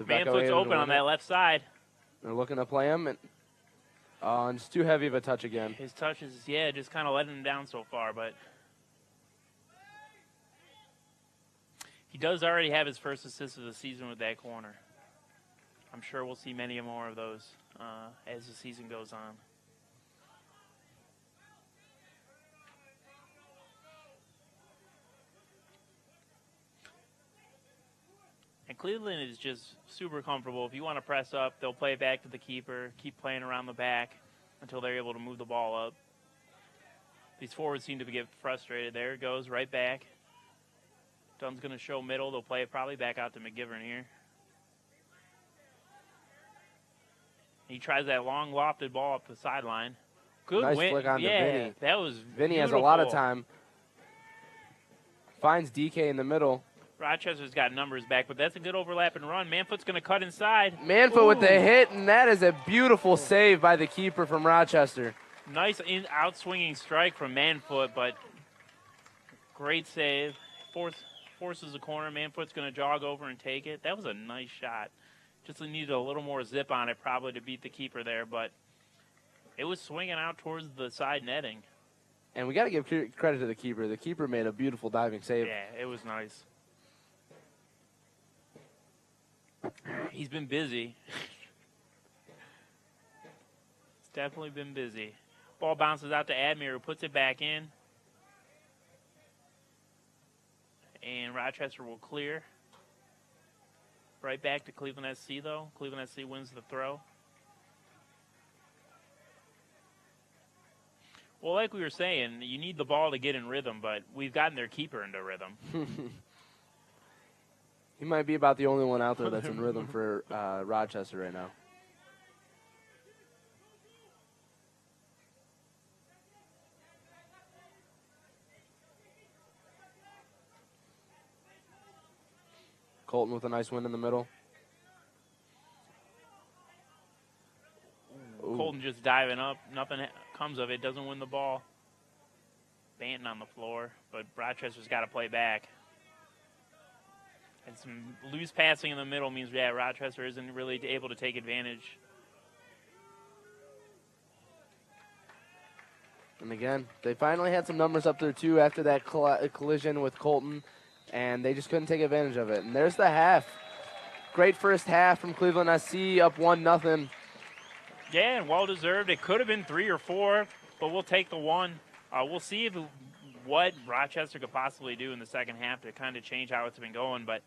S1: Manfoot's open on that left side.
S2: They're looking to play him, and it's too heavy of a touch again.
S1: His touch is, just kind of letting him down so far, but he does already have his first assist of the season with that corner. I'm sure we'll see many more of those as the season goes on. And Cleveland is just super comfortable. If you want to press up, they'll play it back to the keeper, keep playing around the back until they're able to move the ball up. These forwards seem to get frustrated. There it goes, right back. Dunn's going to show middle. They'll play it probably back out to McGivern here. He tries that long lofted ball up the sideline. Good
S2: nice
S1: win.
S2: flick on to Vinny.
S1: That was
S2: Vinny
S1: beautiful.
S2: has a lot of time. Finds DK in the middle.
S1: Rochester's got numbers back, but that's a good overlap and run. Manfoot's going to cut inside.
S2: Manfoot with the hit, and that is a beautiful save by the keeper from Rochester.
S1: Nice out-swinging strike from Manfoot, but great save. Forces the corner. Manfoot's going to jog over and take it. That was a nice shot. Just needed a little more zip on it probably to beat the keeper there, but it was swinging out towards the side netting.
S2: And we got to give credit to the keeper. The keeper made a beautiful diving save.
S1: Yeah, it was nice. He's been busy. He's definitely been busy. Ball bounces out to Admir, who puts it back in. And Rochester will clear. Right back to Cleveland SC, though. Cleveland SC wins the throw. Well, like we were saying, you need the ball to get in rhythm, but we've gotten their keeper into rhythm.
S2: He might be about the only one out there that's in rhythm for Rochester right now. Colton with a nice win in the middle.
S1: Ooh. Colton just diving up. Nothing comes of it. Doesn't win the ball. Banton on the floor, but Rochester's got to play back. And some loose passing in the middle means, yeah, Rochester isn't really able to take advantage.
S2: And again, they finally had some numbers up there, too, after that collision with Colton, and they just couldn't take advantage of it. And there's the half. Great first half from Cleveland SC, up 1-0.
S1: Yeah, and well-deserved. It could have been 3 or 4, but we'll take the 1. We'll see what Rochester could possibly do in the second half to kind of change how it's been going. But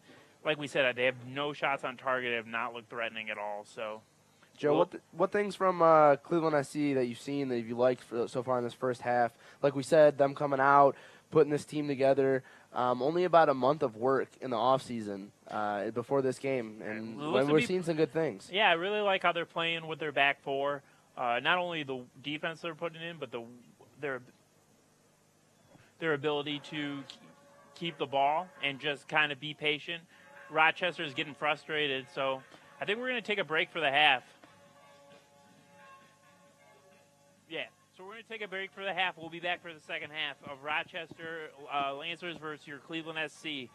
S1: like we said, they have no shots on target. They have not looked threatening at all. So,
S2: Joe, what things from Cleveland SC that you've seen that you liked so far in this first half? Like we said, them coming out, putting this team together. Only about a month of work in the offseason before this game, and we're seeing some good things.
S1: Yeah, I really like how they're playing with their back four. Not only the defense they're putting in, but their ability to keep the ball and just kind of be patient. Rochester is getting frustrated, so I think we're going to take a break for the half. Yeah. So we're going to take a break for the half. We'll be back for the second half of Rochester Lancers versus your Cleveland SC.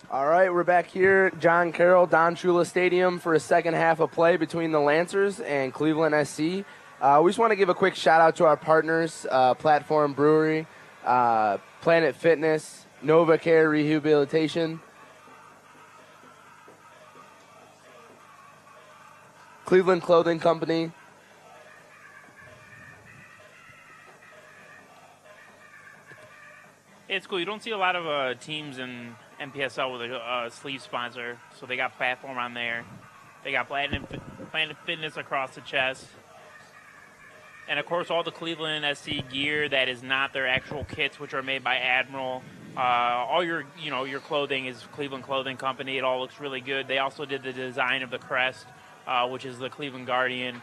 S2: All right, we're back here, John Carroll, Don Shula Stadium, for a second half of play between the Lancers and Cleveland SC. We just want to give a quick shout-out to our partners, Platform Brewery, Planet Fitness, Nova Care Rehabilitation, Cleveland Clothing Company.
S1: It's cool. You don't see a lot of teams in NPSL with a sleeve sponsor, so they got Platform on there. They got Planet Fitness across the chest. And, of course, all the Cleveland SC gear that is not their actual kits, which are made by Admiral. All your clothing is Cleveland Clothing Company. It all looks really good. They also did the design of the crest, which is the Cleveland Guardian,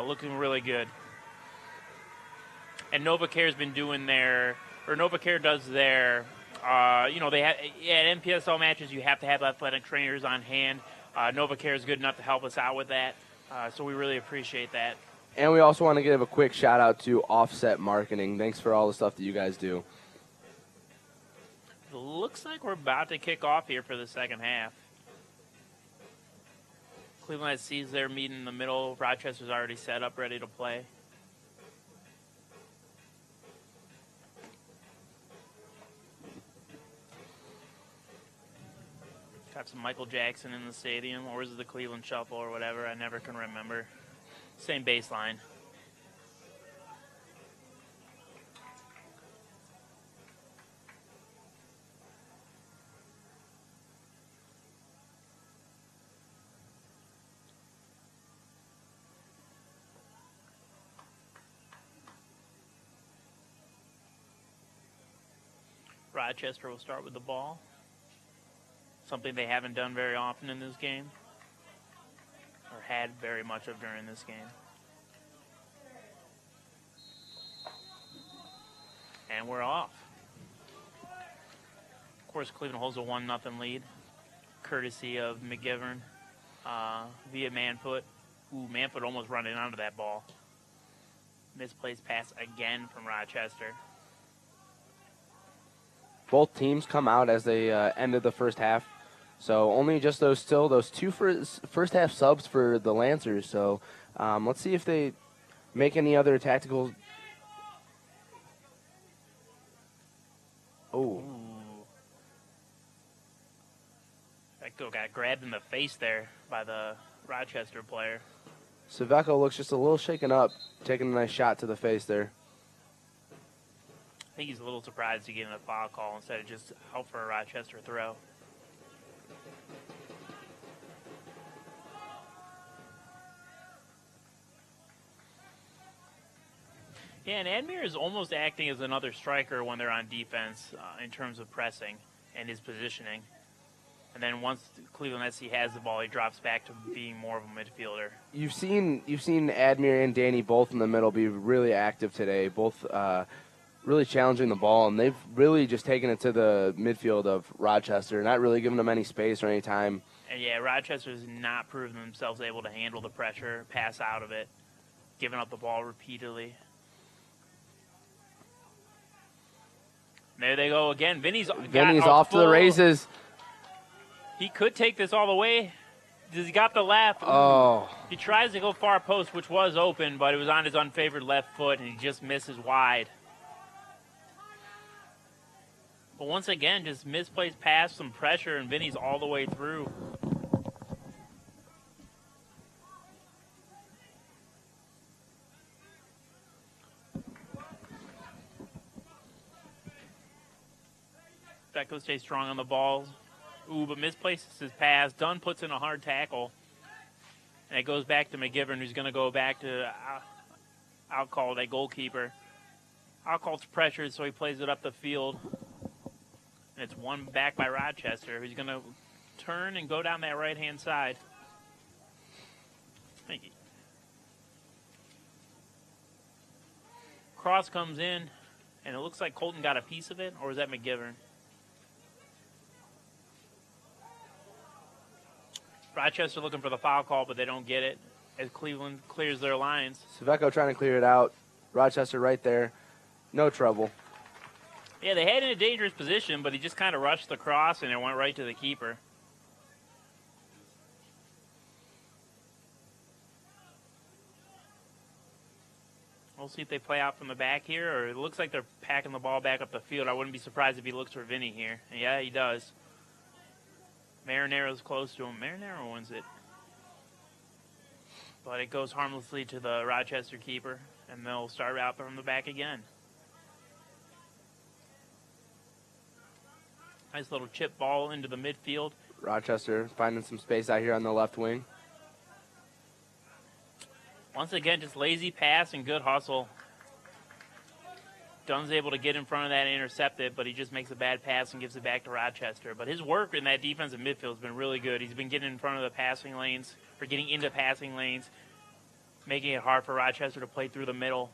S1: looking really good. And NovaCare's been doing NovaCare does their, they have, at NPSL matches you have to have athletic trainers on hand. NovaCare is good enough to help us out with that, so we really appreciate that.
S2: And we also want to give a quick shout out to Offset Marketing. Thanks for all the stuff that you guys do.
S1: It looks like we're about to kick off here for the second half. Cleveland SC's their meeting in the middle. Rochester's already set up, ready to play. Got some Michael Jackson in the stadium, or is it the Cleveland Shuffle or whatever? I never can remember. Same baseline. Rochester will start with the ball. Something they haven't done very often in this game, or had very much of during this game. And we're off. Of course, Cleveland holds a 1-0 lead, courtesy of McGivern via Manfoot. Ooh, Manfoot almost running onto that ball. Misplaced pass again from Rochester.
S2: Both teams come out as they ended the first half. So only just those two first half subs for the Lancers. So let's see if they make any other tactical. Oh.
S1: Ooh. That got grabbed in the face there by the Rochester player.
S2: Saveco looks just a little shaken up, taking a nice shot to the face there.
S1: I think he's a little surprised to get a foul call instead of just out for a Rochester throw. Yeah, and Admir is almost acting as another striker when they're on defense in terms of pressing and his positioning. And then once Cleveland SC has the ball, he drops back to being more of a midfielder. You've
S2: seen Admir and Danny both in the middle be really active today, both really challenging the ball, and they've really just taken it to the midfield of Rochester, not really giving them any space or any time.
S1: And yeah, Rochester's not proven themselves able to handle the pressure, pass out of it, giving up the ball repeatedly. There they go again. Vinny's
S2: off to the races.
S1: He could take this all the way. He got the left.
S2: Oh.
S1: He tries to go far post, which was open, but it was on his unfavored left foot, and he just misses wide. But once again, just misplaced pass, some pressure, and Vinny's all the way through. Becko stays strong on the balls. Ooh, but misplaces his pass. Dunn puts in a hard tackle. And it goes back to McGivern, who's going to go back to outcall that goalkeeper. Outcall's pressured, so he plays it up the field. And it's one back by Rochester, who's going to turn and go down that right-hand side. Thank you. Cross comes in, and it looks like Colton got a piece of it, or was that McGivern? Rochester looking for the foul call, but they don't get it as Cleveland clears their lines.
S2: Saveco trying to clear it out. Rochester right there. No trouble.
S1: Yeah, they had in a dangerous position, but he just kind of rushed the cross, and it went right to the keeper. We'll see if they play out from the back here, or it looks like they're packing the ball back up the field. I wouldn't be surprised if he looks for Vinny here. And yeah, he does. Marinaro's close to him. Marinaro wins it. But it goes harmlessly to the Rochester keeper, and they'll start out from the back again. Nice little chip ball into the midfield.
S2: Rochester finding some space out here on the left wing.
S1: Once again, just lazy pass and good hustle. Dunn's able to get in front of that and intercept it, but he just makes a bad pass and gives it back to Rochester. But his work in that defensive midfield has been really good. He's been getting in front of the passing lanes, or getting into passing lanes, making it hard for Rochester to play through the middle.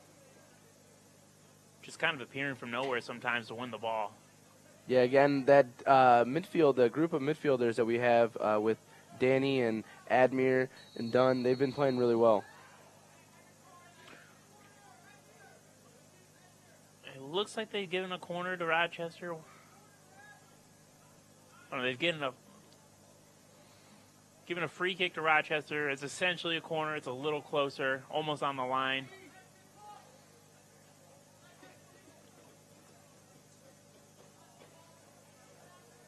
S1: Just kind of appearing from nowhere sometimes to win the ball.
S2: Yeah, again, that midfield, the group of midfielders that we have with Danny and Admir and Dunn, they've been playing really well.
S1: It looks like they've given a corner to Rochester. Oh, they've given a free kick to Rochester. It's essentially a corner. It's a little closer, almost on the line.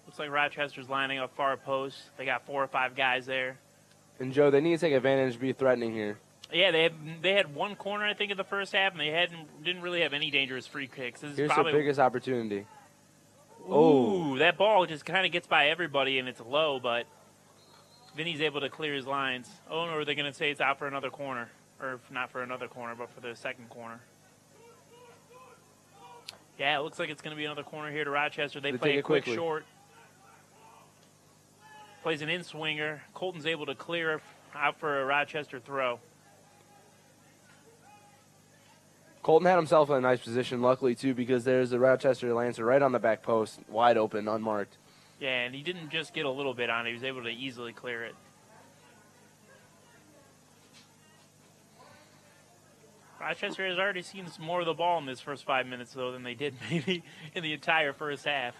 S1: Looks like Rochester's lining up far post. They got 4 or 5 guys there.
S2: And Joe, they need to take advantage, be threatening here.
S1: Yeah, they had one corner, I think, in the first half, and they didn't really have any dangerous free kicks.
S2: Here's their biggest opportunity.
S1: Ooh, that ball just kind of gets by everybody, and it's low, but Vinny's able to clear his lines. Oh, no, are they going to say it's out for another corner? Or not for another corner, but for the second corner. Yeah, it looks like it's going to be another corner here to Rochester. They play it quick short. Plays an in-swinger. Colton's able to clear out for a Rochester throw.
S2: Colton had himself in a nice position, luckily, too, because there's the Rochester Lancer right on the back post, wide open, unmarked.
S1: Yeah, and he didn't just get a little bit on it. He was able to easily clear it. Rochester has already seen some more of the ball in this first 5 minutes, though, than they did maybe in the entire first half.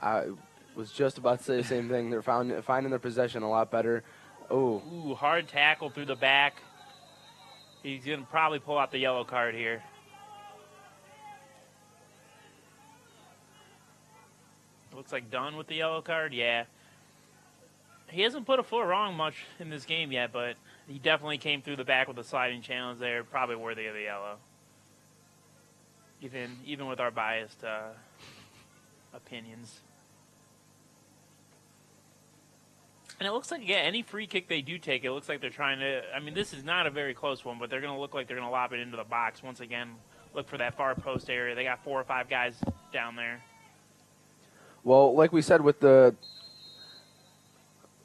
S2: I was just about to say the same thing. They're finding their possession a lot better. Oh.
S1: Ooh, hard tackle through the back. He's going to probably pull out the yellow card here. Looks like done with the yellow card. Yeah. He hasn't put a foot wrong much in this game yet, but he definitely came through the back with a sliding challenge there. Probably worthy of the yellow. Even with our biased opinions. And it looks like, yeah, any free kick they do take, it looks like they're trying to, I mean, this is not a very close one, but they're going to look like they're going to lob it into the box. Once again, look for that far post area. They got 4 or 5 guys down there.
S2: Well, like we said, with the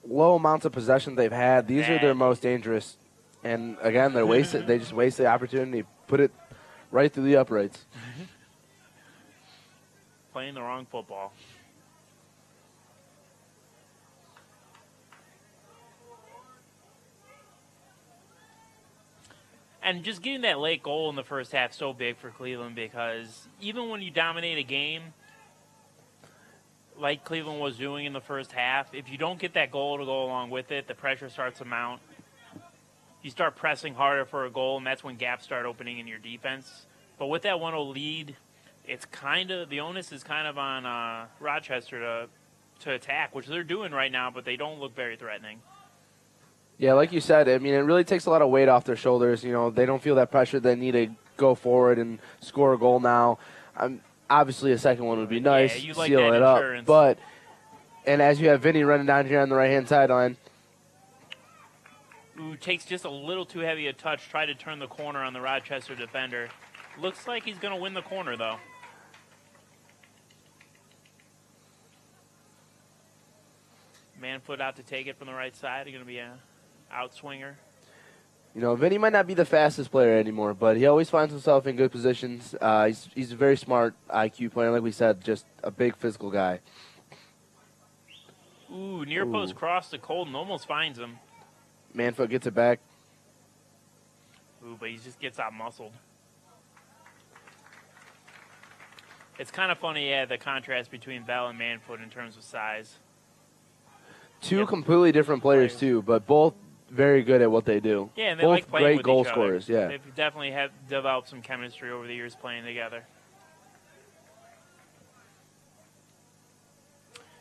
S2: low amounts of possession they've had, these are their most dangerous. And, again, they just waste the opportunity, put it right through the uprights.
S1: Playing the wrong football. And just getting that late goal in the first half so big for Cleveland, because even when you dominate a game, like Cleveland was doing in the first half, if you don't get that goal to go along with it, the pressure starts to mount. You start pressing harder for a goal, and that's when gaps start opening in your defense. But with that 1-0 lead, it's kind of, the onus is kind of on Rochester to attack, which they're doing right now, but they don't look very threatening. Yeah,
S2: like you said, I mean, it really takes a lot of weight off their shoulders. You know, they don't feel that pressure. They need to go forward and score a goal now. Obviously, a second one would be nice,
S1: yeah, like
S2: seal it
S1: insurance.
S2: Up. But, and as you have Vinny running down here on the right-hand sideline.
S1: Ooh, takes just a little too heavy a touch, tried to turn the corner on the Rochester defender. Looks like he's going to win the corner, though. Manfoot out to take it from the right side. Going to be a outswinger.
S2: You know, Vinny might not be the fastest player anymore, but he always finds himself in good positions. He's a very smart IQ player, like we said, just a big physical guy.
S1: Ooh, near post cross to Colton, almost finds him.
S2: Manfoot gets it back.
S1: Ooh, but he just gets out muscled. It's kind of funny, yeah, the contrast between Bell and Manfoot in terms of size.
S2: Two completely different players, too, but both very good at what they do.
S1: Yeah, and they
S2: both
S1: like playing
S2: great
S1: with
S2: goal
S1: each
S2: scorers.
S1: other.
S2: Yeah,
S1: they've definitely developed some chemistry over the years playing together.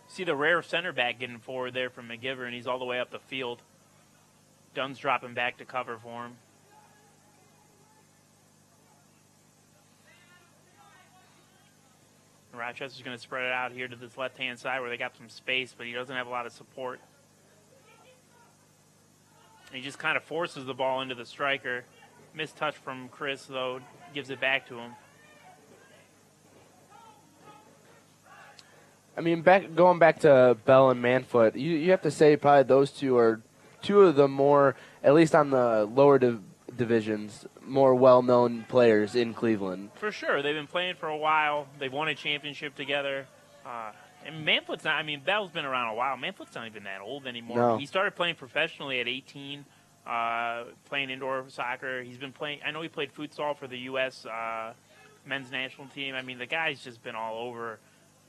S1: See the rare center back getting forward there from McGiver, and he's all the way up the field. Dunn's dropping back to cover for him. Rochester's going to spread it out here to this left-hand side where they got some space, but he doesn't have a lot of support. He just kind of forces the ball into the striker. Missed touch from Chris, though, gives it back to him.
S2: I mean, going back to Bell and Manfoot, you have to say probably those two are two of the more, at least on the lower divisions, more well-known players in Cleveland.
S1: For sure. They've been playing for a while. They've won a championship together. And Manfoot's not, I mean, Bell's been around a while. Manfoot's not even that old anymore.
S2: No.
S1: He started playing professionally at 18, playing indoor soccer. He's been playing, I know he played futsal for the U.S. Men's national team. I mean, the guy's just been all over.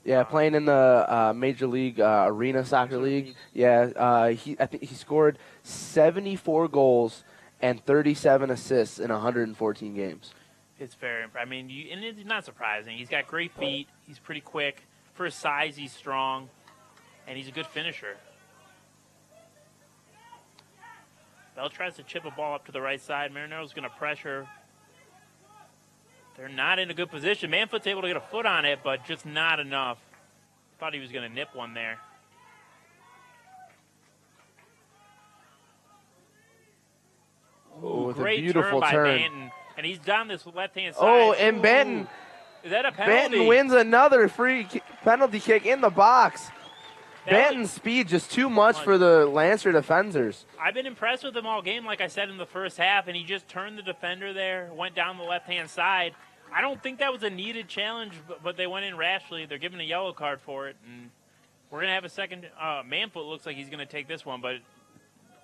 S2: Yeah, playing in the Major League Arena Soccer League. Yeah, I think he scored 74 goals and 37 assists in 114 games.
S1: It's very impressive. I mean, and it's not surprising. He's got great feet. He's pretty quick. For his size, he's strong, and he's a good finisher. Bell tries to chip a ball up to the right side. Marinero's going to pressure. They're not in a good position. Manfoot's able to get a foot on it, but just not enough. Thought he was going to nip one there. Ooh, great
S2: beautiful
S1: turn by
S2: turn.
S1: Banton. And he's down this left-hand side.
S2: Oh, and Banton.
S1: Is that a penalty?
S2: Banton wins another free penalty kick in the box. Banton's speed just too much for the Lancer defenders.
S1: I've been impressed with him all game, like I said in the first half, and he just turned the defender there, went down the left-hand side. I don't think that was a needed challenge, but they went in rashly. They're giving a yellow card for it, and we're going to have a second. Manfoot looks like he's going to take this one, but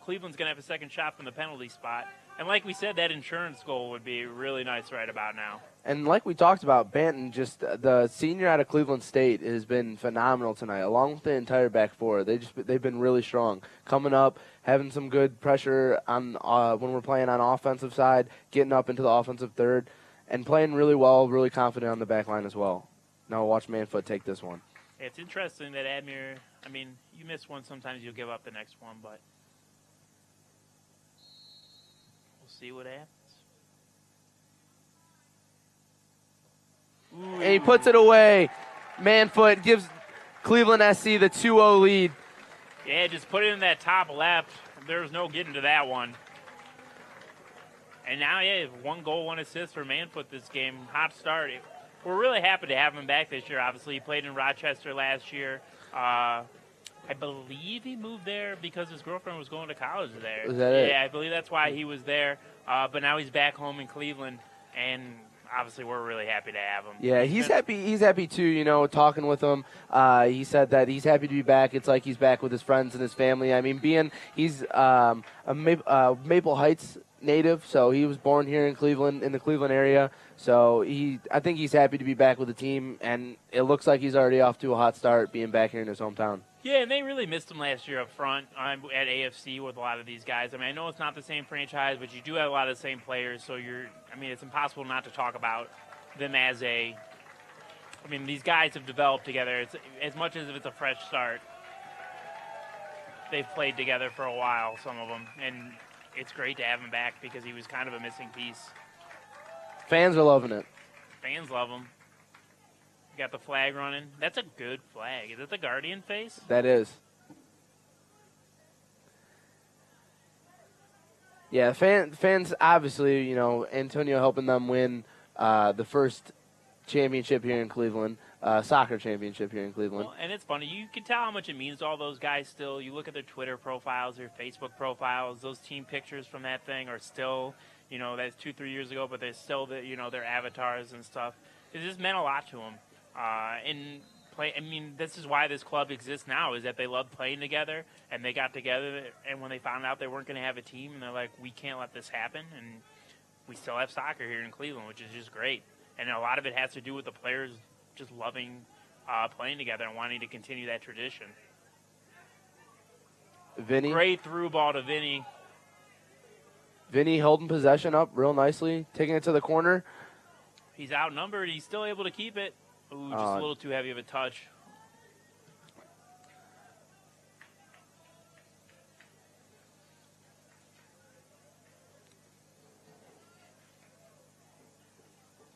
S1: Cleveland's going to have a second shot from the penalty spot. And like we said, that insurance goal would be really nice right about now.
S2: And like we talked about, Banton, just the senior out of Cleveland State has been phenomenal tonight, along with the entire back four. They've been really strong, coming up, having some good pressure on when we're playing on offensive side, getting up into the offensive third, and playing really well, really confident on the back line as well. Now we'll watch Manfoot take this one.
S1: It's interesting that Admir, I mean, you miss one, sometimes you'll give up the next one, but we'll see what happens. Ooh.
S2: And he puts it away. Manfoot gives Cleveland SC the 2-0 lead.
S1: Yeah, just put it in that top left. There's no getting to that one. And now, yeah, 1 goal, 1 assist for Manfoot this game. Hot start. We're really happy to have him back this year, obviously. He played in Rochester last year. I believe he moved there because his girlfriend was going to college there.
S2: Is that it?
S1: Yeah, I believe that's why he was there. But now he's back home in Cleveland, and obviously we're really happy to have him.
S2: Yeah, he's happy. He's happy too. You know, talking with him, he said that he's happy to be back. It's like he's back with his friends and his family. I mean, he's a Maple Heights native, so he was born here in Cleveland, in the Cleveland area. So I think he's happy to be back with the team, and it looks like he's already off to a hot start, being back here in his hometown.
S1: Yeah, and they really missed him last year up front at AFC with a lot of these guys. I mean, I know it's not the same franchise, but you do have a lot of the same players, so it's impossible not to talk about them as these guys have developed together. It's as much as if it's a fresh start. They've played together for a while, some of them, and it's great to have him back because he was kind of a missing piece.
S2: Fans are loving it.
S1: Fans love him. You got the flag running. That's a good flag. Is it the Guardian face?
S2: That is. Yeah, fans obviously, you know, Antonio helping them win the first championship here in Cleveland, soccer championship here in Cleveland.
S1: Well, and it's funny. You can tell how much it means to all those guys still. You look at their Twitter profiles, their Facebook profiles, those team pictures from that thing are still, you know, that's 2-3 years ago, but they're still, their avatars and stuff. It just meant a lot to them. This is why this club exists now, is that they love playing together, and they got together, and when they found out they weren't going to have a team, and they're like, we can't let this happen, and we still have soccer here in Cleveland, which is just great. And a lot of it has to do with the players just loving playing together and wanting to continue that tradition.
S2: Vinny.
S1: Great through ball to Vinny.
S2: Vinny holding possession up real nicely, taking it to the corner.
S1: He's outnumbered. He's still able to keep it. Ooh, just a little too heavy of a touch.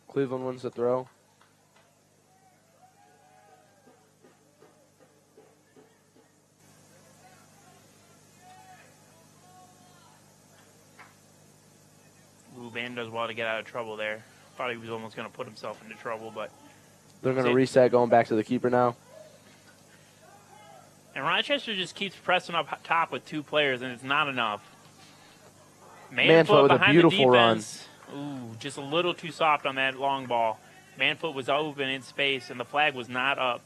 S2: Cleveland wins the throw.
S1: Ooh, Van does well to get out of trouble there. Thought he was almost going to put himself into trouble, but
S2: they're going to reset, going back to the keeper now.
S1: And Rochester just keeps pressing up top with 2 players, and it's not enough.
S2: Manfoot with a beautiful run.
S1: Ooh, just a little too soft on that long ball. Manfoot was open in space, and the flag was not up.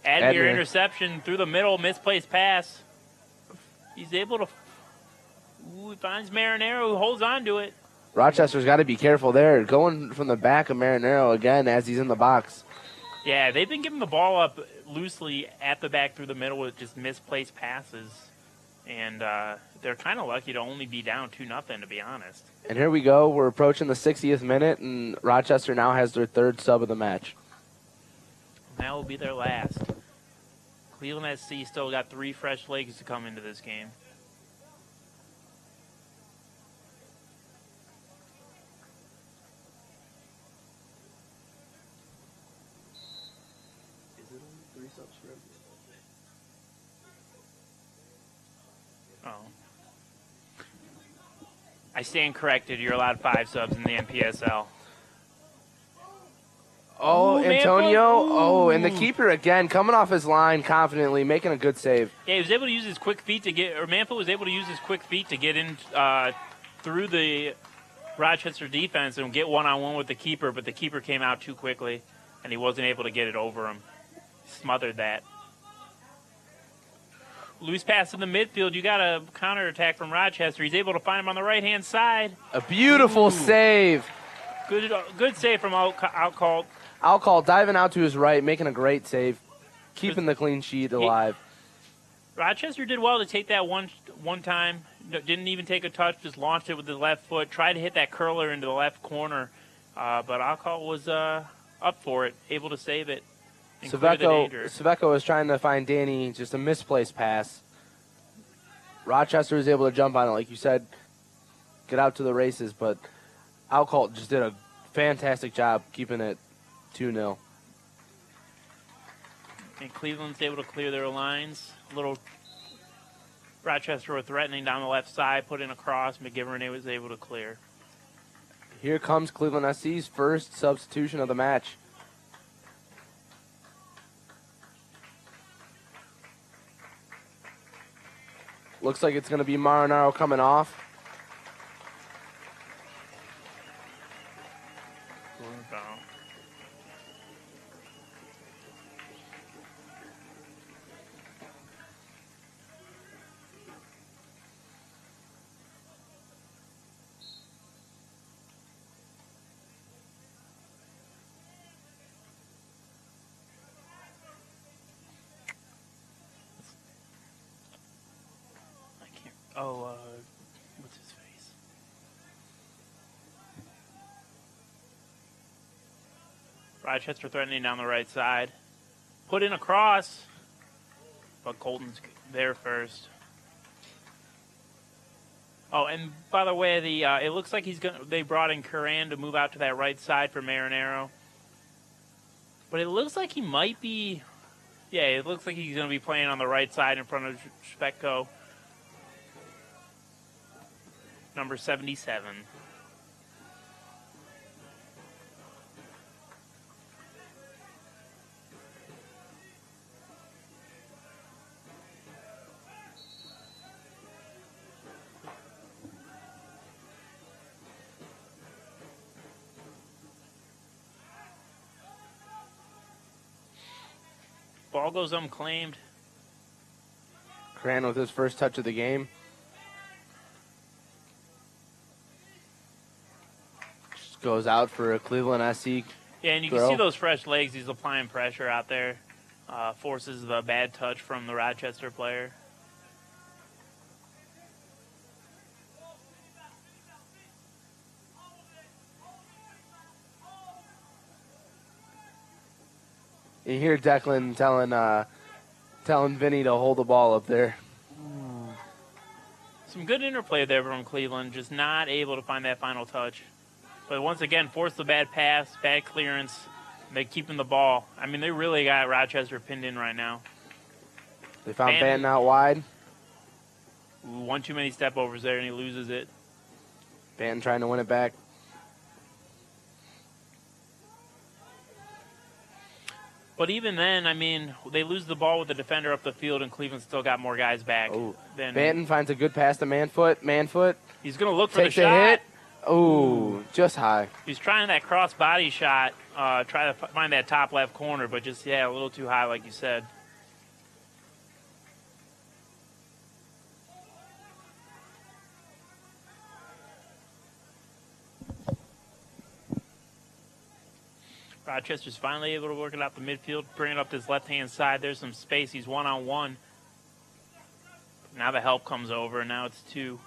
S1: Admir interception through the middle, misplaced pass. He's able to. Ooh, he finds Marinero, who holds on to it.
S2: Rochester's got to be careful there. Going from the back of Marinero again as he's in the box.
S1: Yeah, they've been giving the ball up loosely at the back through the middle with just misplaced passes. And they're kind of lucky to only be down 2-0, to be honest.
S2: And here we go. We're approaching the 60th minute, and Rochester now has their 3rd sub of the match.
S1: That will be their last. Cleveland SC still got 3 fresh legs to come into this game. I stand corrected. You're allowed 5 subs in the NPSL.
S2: Oh,
S1: Ooh,
S2: Antonio.
S1: Manfoot.
S2: Oh, and the keeper again coming off his line confidently, making a good save.
S1: Yeah, he was able to use his quick feet to get, or Manfoot was able to use his quick feet to get in through the Rochester defense and get one-on-one with the keeper, but the keeper came out too quickly, and he wasn't able to get it over him. Smothered that. Loose pass in the midfield. You got a counterattack from Rochester. He's able to find him on the right-hand side.
S2: A beautiful save.
S1: Good save from Outcall.
S2: Outcall diving out to his right, making a great save, keeping the clean sheet alive.
S1: Rochester did well to take that one time. Didn't even take a touch, just launched it with the left foot. Tried to hit that curler into the left corner, but Outcall was up for it, able to save it.
S2: Saveco was trying to find Danny, just a misplaced pass. Rochester was able to jump on it, like you said, get out to the races, but Outcall just did a fantastic job keeping it 2-0.
S1: And Cleveland's able to clear their lines. Rochester were threatening down the left side, put in a cross. McGivern was able to clear.
S2: Here comes Cleveland SC's first substitution of the match. Looks like it's going to be Marinaro coming off.
S1: What's his face? Rochester threatening down the right side. Put in a cross, but Colton's there first. Oh, and by the way, it looks like they brought in Curran to move out to that right side for Marinaro. But it looks like he might be, it looks like he's going to be playing on the right side in front of Shpetko. Number 77. Ball goes unclaimed.
S2: Cran with his first touch of the game. Just goes out for a Cleveland SC.
S1: Yeah, and you can see those fresh legs. He's applying pressure out there. Forces the bad touch from the Rochester player.
S2: You hear Declan telling Vinny to hold the ball up there.
S1: Some good interplay there from Cleveland, just not able to find that final touch. But once again, forced the bad pass, bad clearance. They keeping the ball. I mean, they really got Rochester pinned in right now.
S2: They found Banton out wide.
S1: One too many step overs there, and he loses it.
S2: Banton trying to win it back.
S1: But even then, I mean, they lose the ball with the defender up the field, and Cleveland still got more guys back.
S2: Banton finds a good pass to Manfoot. Manfoot.
S1: He's going to look for the shot.
S2: A hit. Oh, just high.
S1: He's trying that cross body shot, try to find that top left corner, but just, a little too high, like you said. Rochester's finally able to work it out the midfield, bring it up to his left-hand side. There's some space. He's one-on-one. Now the help comes over, and now it's two.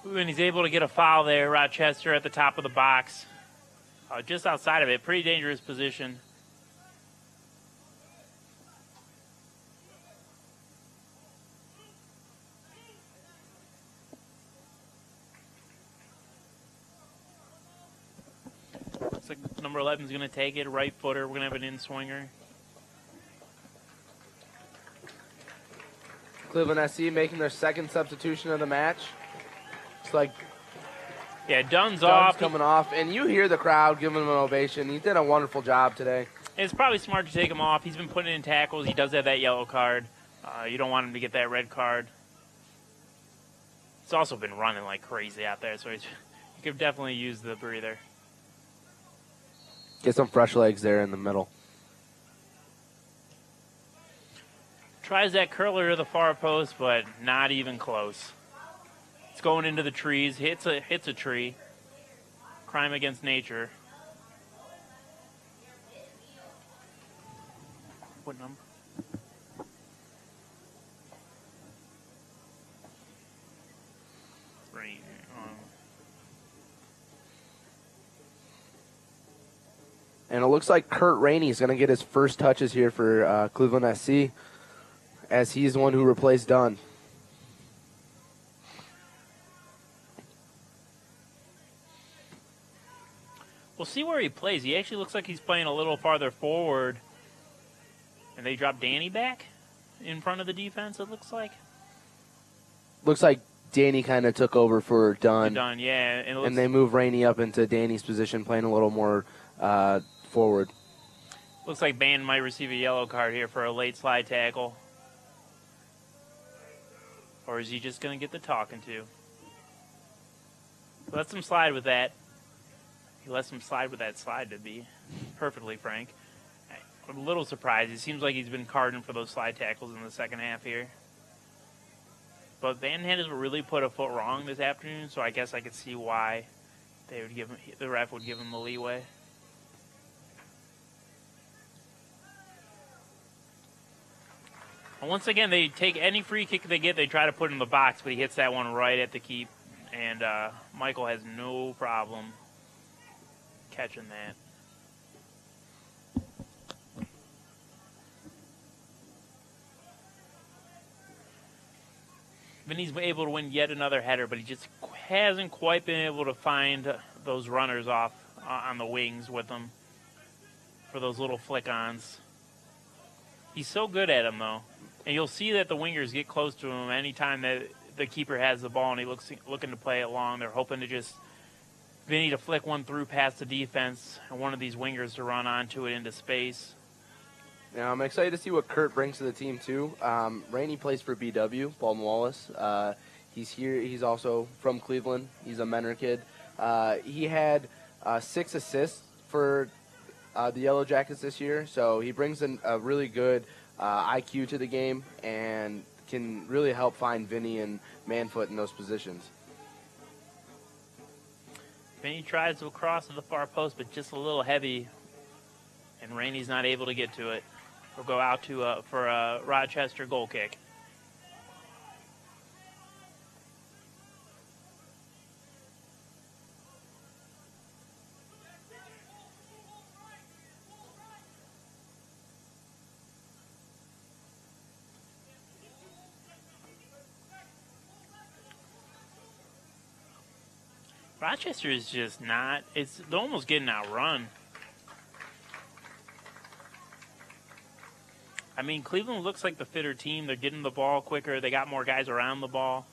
S1: Ooh, and he's able to get a foul there, Rochester at the top of the box. Just outside of it, pretty dangerous position. Looks like number 11 is going to take it, right footer. We're going to have an in-swinger.
S2: Cleveland SC making their second substitution of the match. It's like
S1: Dunn's off.
S2: Coming off, and you hear the crowd giving him an ovation. He did a wonderful job today.
S1: It's probably smart to take him off. He's been putting in tackles. He does have that yellow card. You don't want him to get that red card. He's also been running like crazy out there, so he could definitely use the breather.
S2: Get some fresh legs there in the middle.
S1: Tries that curler to the far post, but not even close. It's going into the trees. Hits a tree. Crime against nature. What number? Rain.
S2: And it looks like Kurt Rainey is going to get his first touches here for Cleveland SC, as he's the one who replaced Dunn.
S1: We'll see where he plays. He actually looks like he's playing a little farther forward. And they drop Danny back in front of the defense, it looks like.
S2: Looks like Danny kind of took over for Dunn.
S1: Dunn, yeah.
S2: And they move Rainey up into Danny's position, playing a little more forward.
S1: Looks like Band might receive a yellow card here for a late slide tackle. Or is he just going to get the talking to? Lets him slide with that. He lets him slide with that slide, to be perfectly frank. I'm a little surprised. It seems like he's been carding for those slide tackles in the second half here. But Van hasn't really put a foot wrong this afternoon, so I guess I could see why they would give him, the ref would give him the leeway. And once again, they take any free kick they get, they try to put in the box, but he hits that one right at the keep. And Michael has no problem catching that. Vinny's able to win yet another header, but he just hasn't quite been able to find those runners off on the wings with him for those little flick-ons. He's so good at them, though. And you'll see that the wingers get close to him anytime that the keeper has the ball and he looking to play it long. They're hoping to just Vinny to flick one through past the defense and one of these wingers to run onto it into space.
S2: Yeah, I'm excited to see what Kurt brings to the team, too. Rainey plays for BW, Baldwin Wallace. He's here. He's also from Cleveland. He's a Menor kid. He had 6 assists for the Yellow Jackets this year, so he brings in a really good IQ to the game and can really help find Vinny and Manfoot in those positions.
S1: Vinny tries to cross to the far post, but just a little heavy, and Rainey's not able to get to it. We'll go out to for a Rochester goal kick. Rochester is just not, they're almost getting outrun. I mean, Cleveland looks like the fitter team. They're getting the ball quicker. They got more guys around the ball.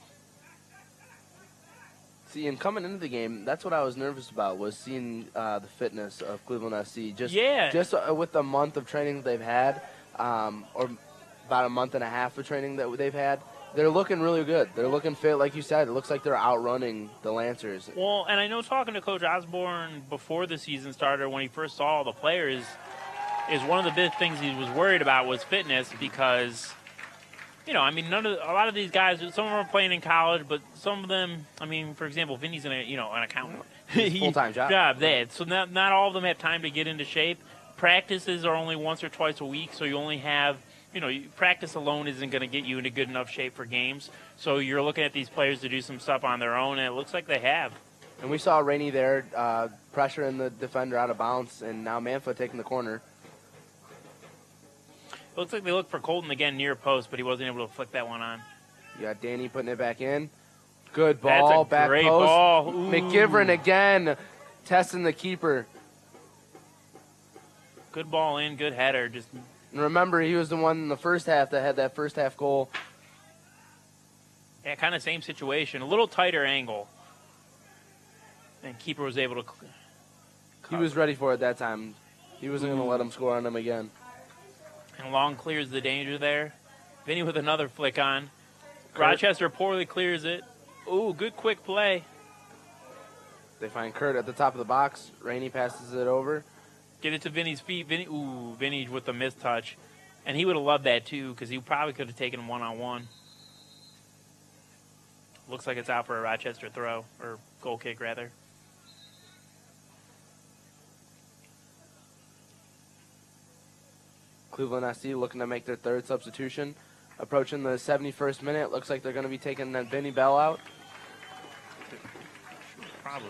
S2: See, and coming into the game, that's what I was nervous about, was seeing the fitness of Cleveland SC. Just with the month of training that they've had, or about a month and a half of training that they've had, they're looking really good. They're looking fit, like you said. It looks like they're outrunning the Lancers.
S1: Well, and I know talking to Coach Osborne before the season started, when he first saw all the players, is one of the big things he was worried about was fitness because, you know, I mean, a lot of these guys, some of them are playing in college, but some of them, I mean, for example, Vinny's an accountant.
S2: Full-time job.
S1: So not all of them have time to get into shape. Practices are only once or twice a week, so you only have, practice alone isn't going to get you into good enough shape for games. So you're looking at these players to do some stuff on their own, and it looks like they have.
S2: And we saw Rainey there pressuring the defender out of bounds, and now Manfoot taking the corner.
S1: It looks like they look for Colton again near post, but he wasn't able to flick that one on.
S2: You got Danny putting it back in. Good ball,
S1: That's a great
S2: post.
S1: Ball. Ooh.
S2: McGivern again, testing the keeper.
S1: Good ball in, good header.
S2: And remember, he was the one in the first half that had that first half goal.
S1: Yeah, kind of same situation. A little tighter angle. And keeper was able to cover.
S2: He was ready for it that time. He wasn't going to let him score on him again.
S1: And Long clears the danger there. Vinny with another flick on.
S2: Kurt.
S1: Rochester poorly clears it. Ooh, good quick play.
S2: They find Kurt at the top of the box. Rainey passes it over.
S1: Get it to Vinny's feet. Vinny with the missed touch. And he would have loved that, too, because he probably could have taken him one-on-one. Looks like it's out for a Rochester throw, or goal kick, rather.
S2: Cleveland SC looking to make their third substitution. Approaching the 71st minute. Looks like they're going to be taking that Vinny Bell out.
S1: Probably.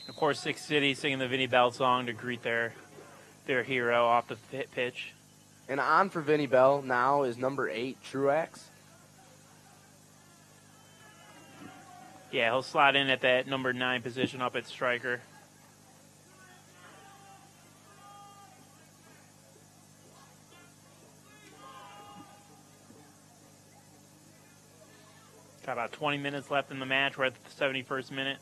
S1: Of course, Six City singing the Vinny Bell song to greet their hero off the pitch.
S2: And on for Vinny Bell now is number 8, Truax.
S1: Yeah, he'll slide in at that number 9 position up at striker. Got about 20 minutes left in the match. We're at the 71st minute.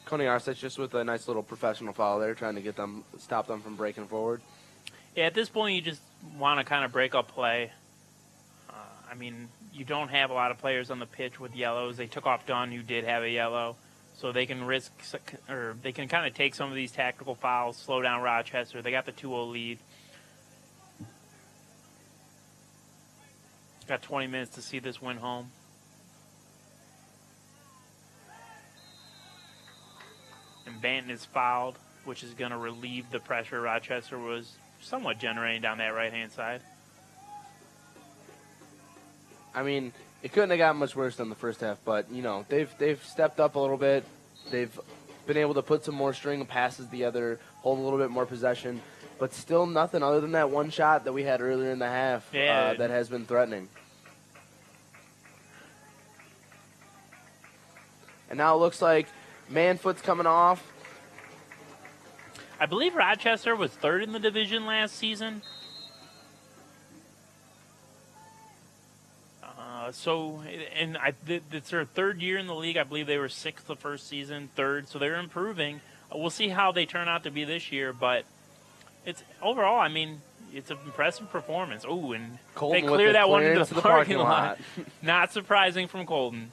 S2: Coney Arcich just with a nice little professional foul there, trying to stop them from breaking forward.
S1: Yeah, at this point, you just want to kind of break up play. I mean, you don't have a lot of players on the pitch with yellows. They took off Dunn, who did have a yellow, so they can they can kind of take some of these tactical fouls, slow down Rochester. They got the 2-0 lead. Got 20 minutes to see this win home. And Banton is fouled, which is going to relieve the pressure Rochester was somewhat generating down that right-hand side.
S2: I mean, it couldn't have gotten much worse than the first half, but, you know, they've stepped up a little bit. They've been able to put some more string of passes together, hold a little bit more possession, but still nothing other than that one shot that we had earlier in the half that has been threatening. And now it looks like Manfoot's coming off.
S1: I believe Rochester was 3rd in the division last season. It's their 3rd year in the league. I believe they were 6th the first season, 3rd, so they're improving. We'll see how they turn out to be this year, but it's overall, I mean, it's an impressive performance. Oh, and
S2: Colton
S1: they clear that one into
S2: the
S1: parking lot. Not surprising from Colton.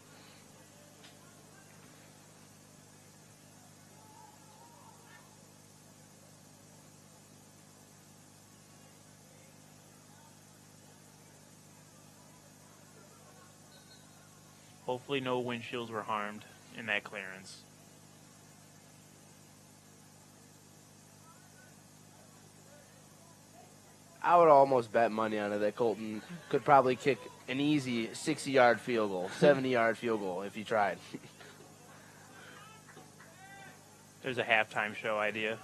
S1: Hopefully no windshields were harmed in that clearance.
S2: I would almost bet money on it that Colton could probably kick an easy 60-yard field goal, 70-yard field goal if he tried.
S1: There's a halftime show idea.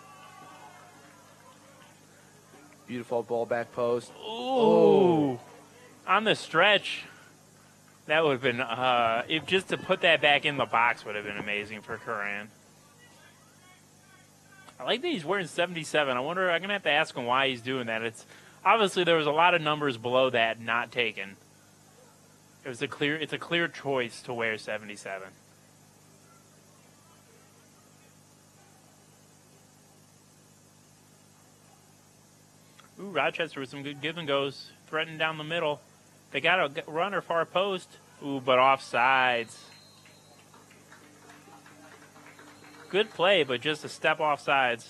S2: Beautiful ball back post.
S1: Ooh. On the stretch. That would have been, if just to put that back in the box would have been amazing for Curran. I like that he's wearing 77. I'm going to have to ask him why he's doing that. It's obviously there was a lot of numbers below that not taken. It's a clear choice to wear 77. Ooh, Rochester with some good give and goes, threatening down the middle. They got a runner far post. Ooh, but offsides. Good play, but just a step offsides.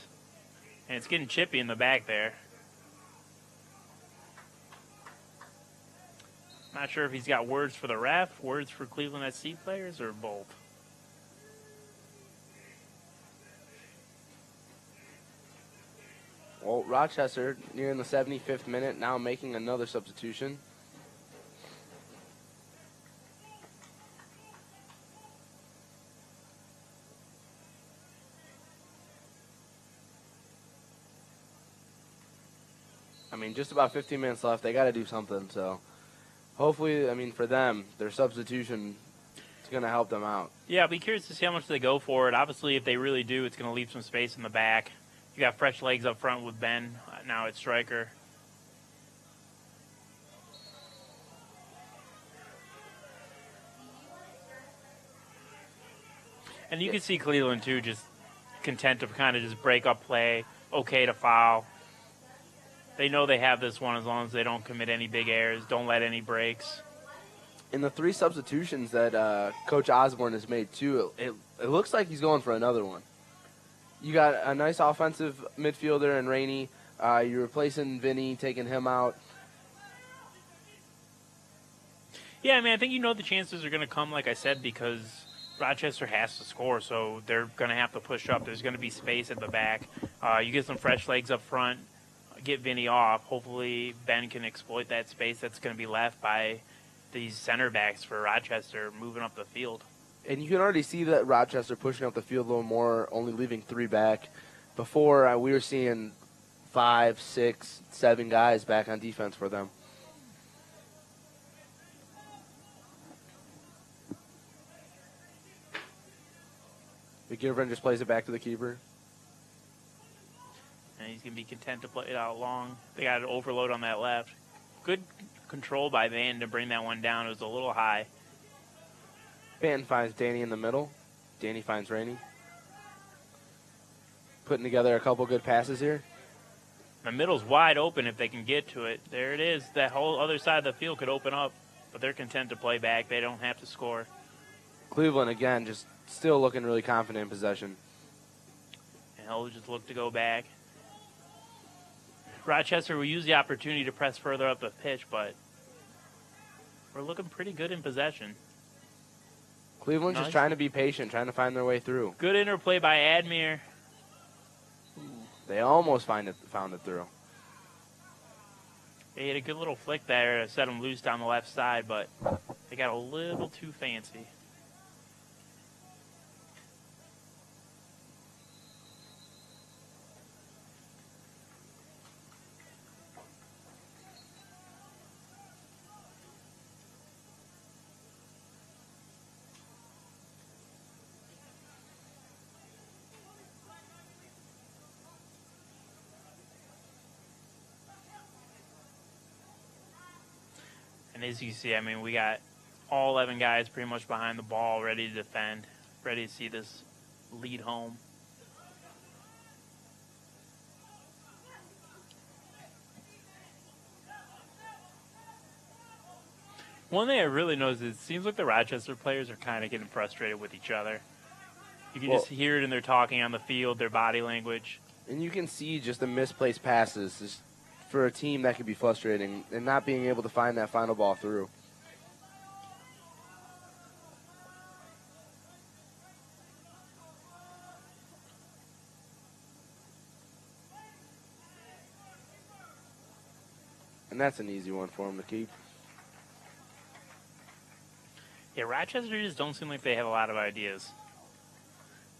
S1: And it's getting chippy in the back there. Not sure if he's got words for the ref, words for Cleveland SC players, or both.
S2: Well, Rochester nearing the 75th minute, now making another substitution. I mean, just about 15 minutes left. They got to do something. So, hopefully, I mean, for them, their substitution is going to help them out.
S1: Yeah, I'll be curious to see how much they go for it. Obviously, if they really do, it's going to leave some space in the back. You got fresh legs up front with Ben now at striker. And you can see Cleveland, too, just content to kind of just break up play. okay to foul. They know they have this one as long as they don't commit any big errors, don't let any breaks.
S2: In the 3 substitutions that Coach Osborne has made, too, it looks like he's going for another one. You got a nice offensive midfielder in Rainey. You're replacing Vinny, taking him out.
S1: Yeah, I mean, I think the chances are going to come, like I said, because Rochester has to score, so they're going to have to push up. There's going to be space at the back. You get some fresh legs up front, get Vinny off. Hopefully Ben can exploit that space that's going to be left by these center backs for Rochester moving up the field.
S2: And you can already see that Rochester pushing up the field a little more, only leaving 3 back. Before, we were seeing 5, 6, 7 guys back on defense for them. McGivern just plays it back to the keeper.
S1: And he's going to be content to play it out long. They got an overload on that left. Good control by Van to bring that one down. It was a little high.
S2: Van finds Danny in the middle. Danny finds Rainey. Putting together a couple good passes here.
S1: The middle's wide open if they can get to it. There it is. That whole other side of the field could open up, but they're content to play back. They don't have to score.
S2: Cleveland, again, just still looking really confident in possession.
S1: And he'll just look to go back. Rochester will use the opportunity to press further up the pitch, but we're looking pretty good in possession.
S2: Cleveland's just trying to be patient, trying to find their way through.
S1: Good interplay by Admir.
S2: They almost found it through.
S1: They had a good little flick there to set them loose down the left side, but they got a little too fancy. And as you see, I mean, we got all 11 guys pretty much behind the ball, ready to defend, ready to see this lead home. One thing I really noticed is it seems like the Rochester players are kind of getting frustrated with each other. You can just hear it in their talking on the field, their body language.
S2: And you can see just the misplaced passes. Just for a team, that could be frustrating, and not being able to find that final ball through. And that's an easy one for them to keep.
S1: Yeah, Rochester just don't seem like they have a lot of ideas.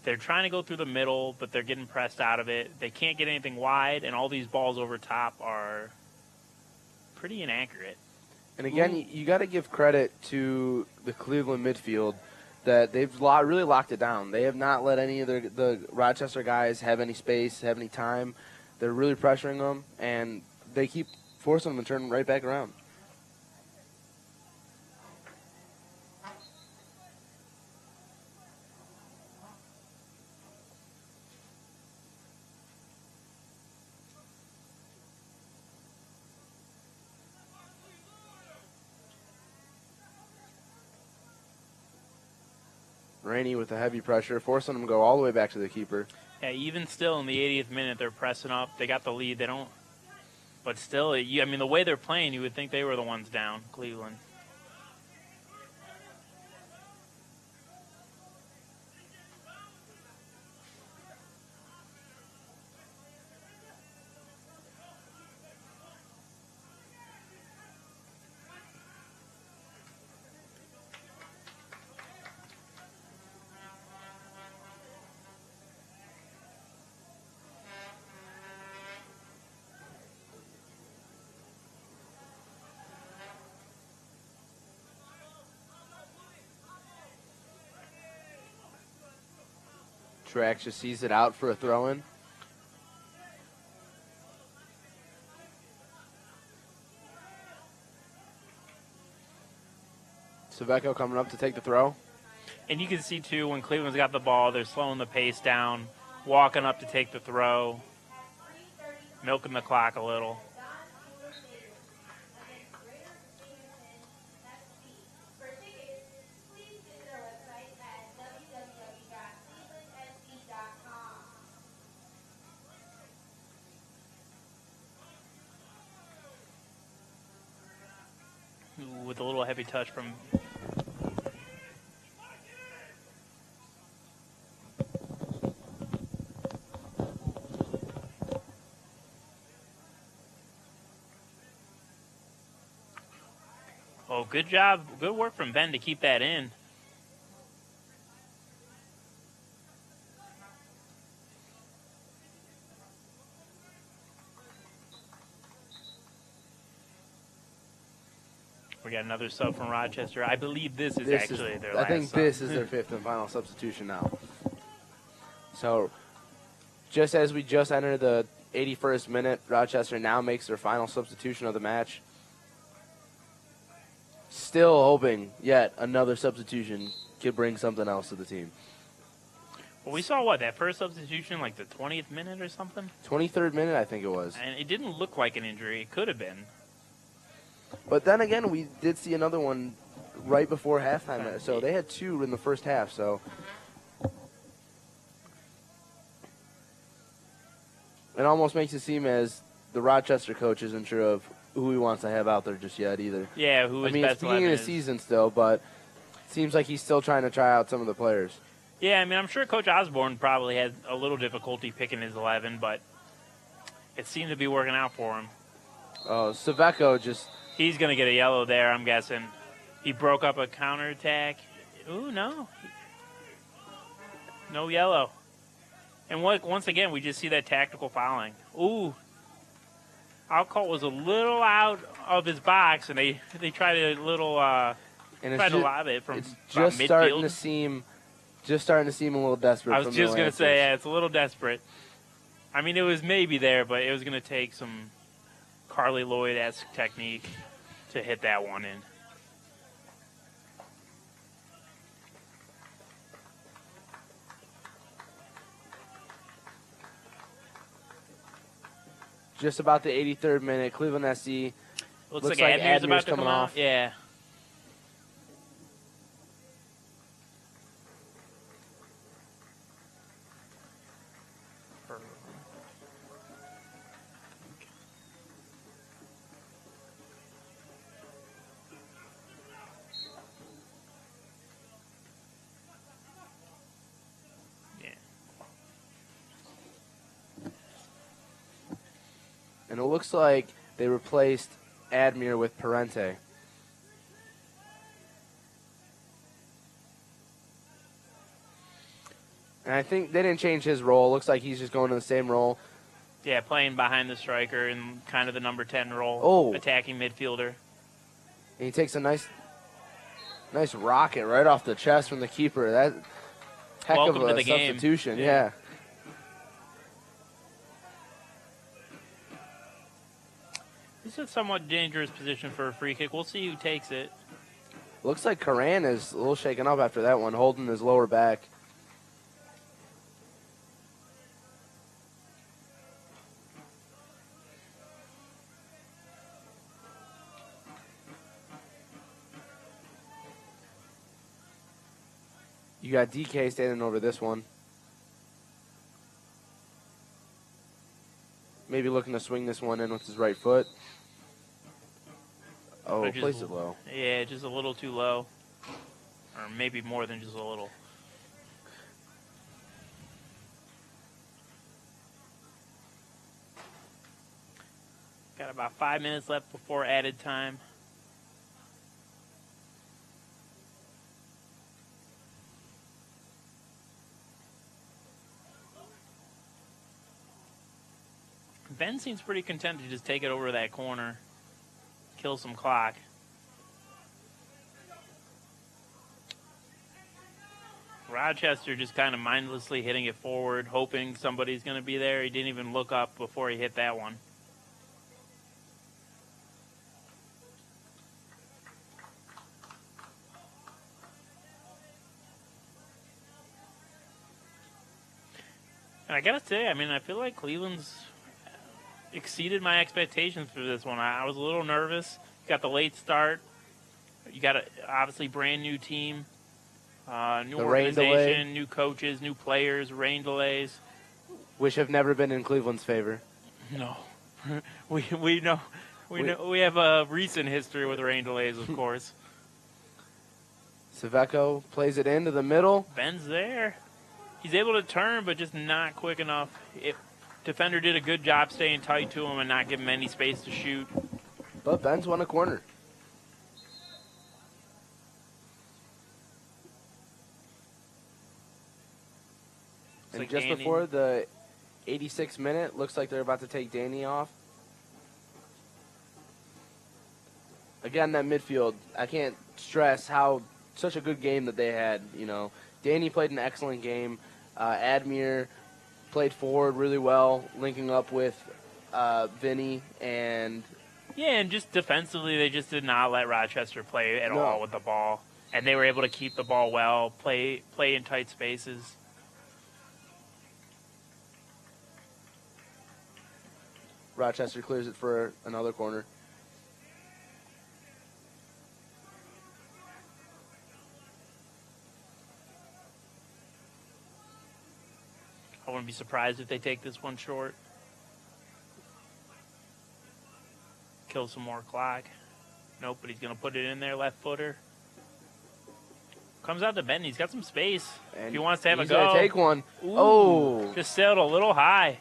S1: They're trying to go through the middle, but they're getting pressed out of it. They can't get anything wide, and all these balls over top are pretty inaccurate.
S2: And again, you got to give credit to the Cleveland midfield that they've really locked it down. They have not let any of the Rochester guys have any space, have any time. They're really pressuring them, and they keep forcing them to turn right back around. Rainey with the heavy pressure, forcing them to go all the way back to the keeper.
S1: Yeah, even still in the 80th minute, they're pressing up. They got the lead. They don't. But still, I mean, the way they're playing, you would think they were the ones down, Cleveland.
S2: Trax just sees it out for a throw-in. Saveco coming up to take the throw.
S1: And you can see, too, when Cleveland's got the ball, they're slowing the pace down, walking up to take the throw. milking the clock a little. With a little heavy touch from oh, good job. Good work from Ben to keep that in. We got another sub from Rochester. I believe this is actually their last
S2: I think
S1: sub.
S2: this is their fifth and final substitution now. So, just as we just entered the 81st minute, Rochester now makes their final substitution of the match. Still hoping yet another substitution could bring something else to the team.
S1: Well, we saw what, that first substitution, like the 20th minute or something?
S2: 23rd minute, I think it was.
S1: And it didn't look like an injury. It could have been.
S2: But then again, we did see another one right before halftime. So they had two in the first half. So it almost makes it seem as the Rochester coach isn't sure of who he wants to have out there just yet either.
S1: Yeah, who is best
S2: it's beginning of the season still, but it seems like he's still trying to try out some of the players.
S1: Yeah, I mean, I'm sure Coach Osborne probably had a little difficulty picking his 11, but it seemed to be working out for him.
S2: Oh, Saveco just...
S1: He's going to get a yellow there, I'm guessing. He broke up a counterattack. Ooh, no. No yellow. And once again, we just see that tactical fouling. Ooh. Alcott was a little out of his box, and they tried a little tried to lob it from
S2: it's
S1: just
S2: midfield. Starting to seem a little desperate.
S1: I was just going to say, yeah, it's a little desperate. I mean, it was maybe there, but it was going to take some Carly Lloyd-esque technique to hit that one in.
S2: Just about the 83rd minute, Cleveland SC.
S1: Looks like Admir's about to come off. Yeah.
S2: And it looks like they replaced Admir with Parente. And I think they didn't change his role. Looks like he's just going to the same role.
S1: Yeah, playing behind the striker in kind of the number 10 role.
S2: Oh.
S1: Attacking midfielder.
S2: And he takes a nice rocket right off the chest from the keeper. That heck
S1: Welcome
S2: of
S1: to
S2: a
S1: the game.
S2: substitution, yeah.
S1: This is a somewhat dangerous position for a free kick. We'll see who takes it.
S2: Looks like Karan is a little shaken up after that one, holding his lower back. You got DK standing over this one. Maybe looking to swing this one in with his right foot. Oh, place it low.
S1: Yeah, just a little too low. Or maybe more than just a little. Got about 5 minutes left before added time. Ben seems pretty content to just take it over that corner, kill some clock. Rochester just kind of mindlessly hitting it forward, hoping somebody's going to be there. He didn't even look up before he hit that one. And I got to say, I mean, I feel like Cleveland's exceeded my expectations for this one. I was a little nervous. You got the late start. You got obviously brand new team, new organization, new coaches, new players, rain delays.
S2: Which have never been in Cleveland's favor.
S1: No. we know. We have a recent history with rain delays, of course.
S2: Saveco plays it into the middle.
S1: Ben's there. He's able to turn, but just not quick enough. Defender did a good job staying tight to him and not giving him any space to shoot.
S2: But Ben's won a corner. And like just before the 86th minute, looks like they're about to take Danny off. Again, that midfield, I can't stress how such a good game that they had. You know, Danny played an excellent game. Admir played forward really well, linking up with Vinny and...
S1: Yeah, and just defensively, they just did not let Rochester play at all with the ball. And they were able to keep the ball well, play in tight spaces.
S2: Rochester clears it for another corner.
S1: I wouldn't be surprised if they take this one short. Kill some more clock. Nope, but he's going to put it in there, left footer. Comes out to Benton. He's got some space. And if he wants to have a go.
S2: He's going to take one.
S1: Ooh,
S2: oh.
S1: Just sailed a little high.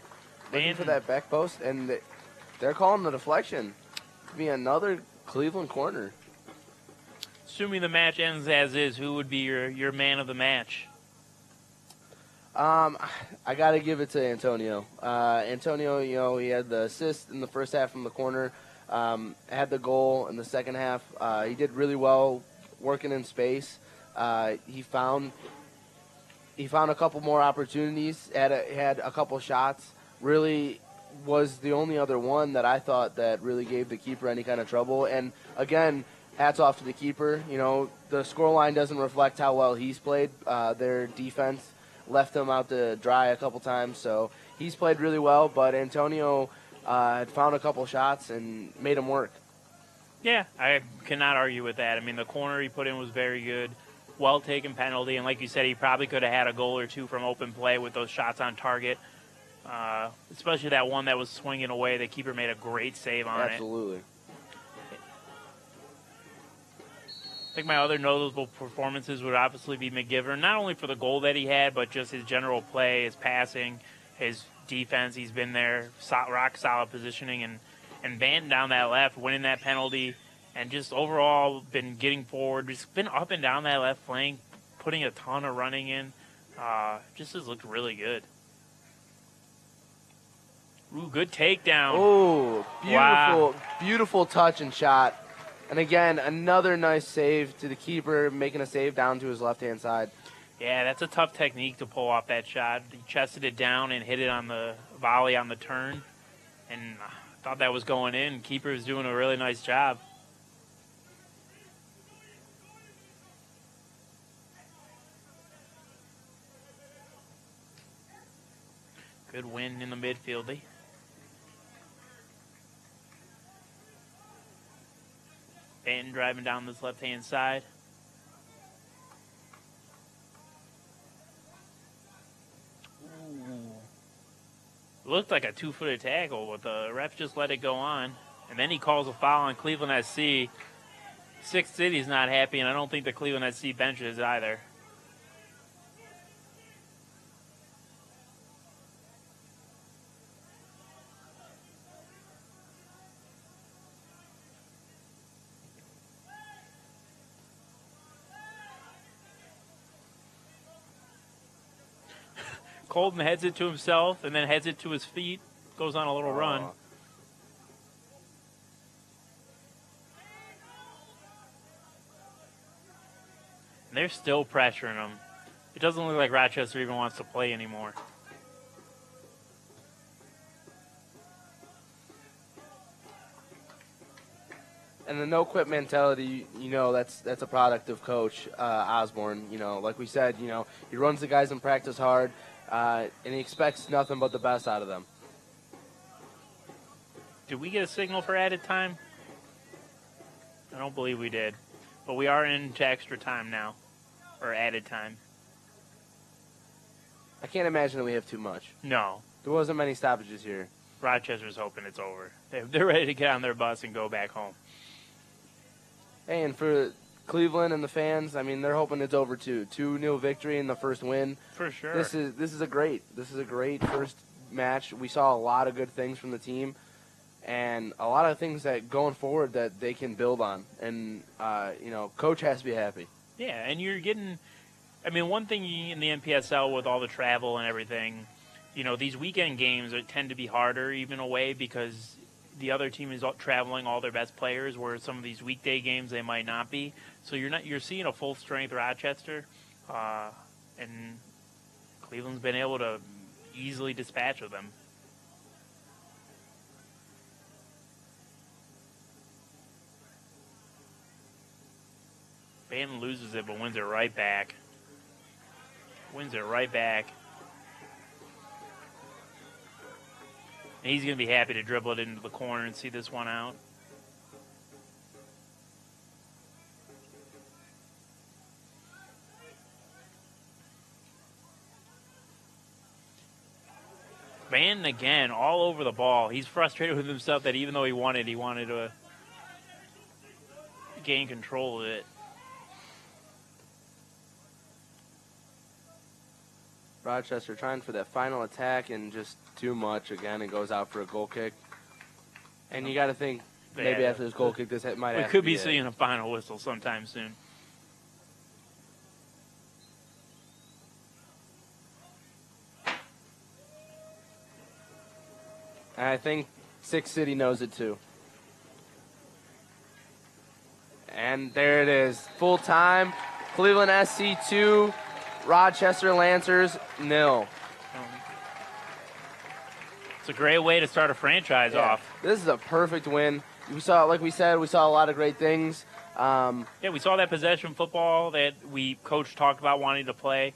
S2: Looking for that back post, and they're calling the deflection. Could be another Cleveland corner.
S1: Assuming the match ends as is, who would be your man of the match?
S2: I got to give it to Antonio. Antonio, you know, he had the assist in the first half from the corner, had the goal in the second half. He did really well working in space. He found a couple more opportunities, had a couple shots. Really was the only other one that I thought that really gave the keeper any kind of trouble. And again, hats off to the keeper. You know, the scoreline doesn't reflect how well he's played. Their defense left him out to dry a couple times, so he's played really well. But Antonio had found a couple shots and made him work.
S1: Yeah, I cannot argue with that. I mean, the corner he put in was very good. Well-taken penalty, and like you said, he probably could have had a goal or two from open play with those shots on target, especially that one that was swinging away. The keeper made a great save on it.
S2: Absolutely.
S1: I think my other notable performances would obviously be McGivern, not only for the goal that he had, but just his general play, his passing, his defense. He's been there, rock solid positioning, and batting down that left, winning that penalty, and just overall been getting forward, just been up and down that left flank, putting a ton of running in. Just has looked really good. Ooh, good takedown.
S2: Oh, beautiful, beautiful touch and shot. And again, another nice save to the keeper, making a save down to his left-hand side.
S1: Yeah, that's a tough technique to pull off that shot. He chested it down and hit it on the volley on the turn. And I thought that was going in. Keeper was doing a really nice job. Good win in the midfield. Banton driving down this left-hand side. Ooh. It looked like a two-footed tackle, but the ref just let it go on. And then he calls a foul on Cleveland SC. Sixth City's not happy, and I don't think the Cleveland SC bench is either. Colton heads it to himself and then heads it to his feet, goes on a little run. And they're still pressuring him. It doesn't look like Rochester even wants to play anymore.
S2: And the no-quit mentality, you know, that's a product of Coach Osborne. You know, like we said, you know, he runs the guys in practice hard, and he expects nothing but the best out of them.
S1: Did we get a signal for added time? I don't believe we did. But we are into extra time now, or added time.
S2: I can't imagine that we have too much.
S1: No.
S2: There wasn't many stoppages here.
S1: Rochester's hoping it's over. They're ready to get on their bus and go back home.
S2: Hey, and for Cleveland and the fans, I mean, they're hoping it's over too. 2-0 victory in the first win.
S1: For sure.
S2: This is a great first match. We saw a lot of good things from the team, and a lot of things that going forward that they can build on. And coach has to be happy.
S1: Yeah, and you're getting. I mean, one thing in the NPSL with all the travel and everything, these weekend games tend to be harder even away because the other team is traveling all their best players, where some of these weekday games they might not be. So you're seeing a full strength Rochester, and Cleveland's been able to easily dispatch of them. Banton loses it, but wins it right back. Wins it right back. And he's going to be happy to dribble it into the corner and see this one out. Banton again, all over the ball. He's frustrated with himself that even though he wanted to gain control of it.
S2: Rochester trying for that final attack and just too much. Again, it goes out for a goal kick. And you got to think maybe after this goal kick, this might have to be
S1: we could be seeing a final whistle sometime soon.
S2: And I think Six City knows it too. And there it is. Full time. Cleveland SC 2. Rochester Lancers 0.
S1: It's a great way to start a franchise off.
S2: This is a perfect win. We saw, like we said, we saw a lot of great things.
S1: We saw that possession football that coach talked about wanting to play.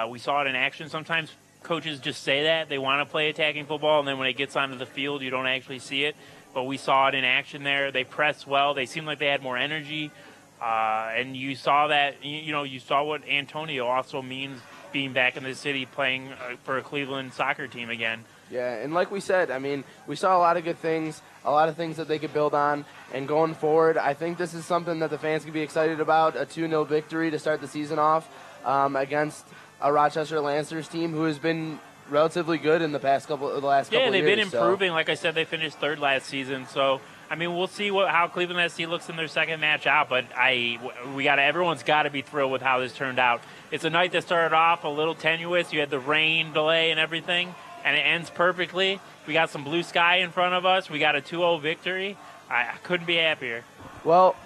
S1: We saw it in action. Sometimes coaches just say that they want to play attacking football, and then when it gets onto the field, you don't actually see it. But we saw it in action there. They pressed well. They seemed like they had more energy. And you saw that, you saw what Antonio also means being back in the city playing for a Cleveland soccer team again.
S2: Yeah, and like we said, I mean, we saw a lot of good things, a lot of things that they could build on. And going forward, I think this is something that the fans can be excited about, a 2-0 victory to start the season off against a Rochester Lancers team who has been relatively good in the last couple of years.
S1: Yeah, they've been improving. Like I said, they finished third last season, so I mean, we'll see how Cleveland SC looks in their second match out, but everyone's got to be thrilled with how this turned out. It's a night that started off a little tenuous. You had the rain delay and everything, and it ends perfectly. We got some blue sky in front of us. We got a 2-0 victory. I couldn't be happier.
S2: Well,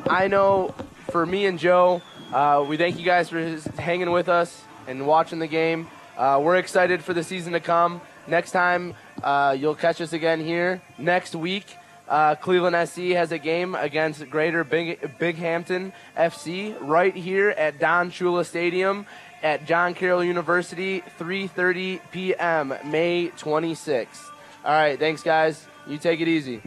S2: I know for me and Joe, we thank you guys for hanging with us and watching the game. We're excited for the season to come. Next time, you'll catch us again here next week. Cleveland SC has a game against Greater Binghamton FC right here at Don Shula Stadium at John Carroll University, 3:30 p.m., May 26th. All right, thanks, guys. You take it easy.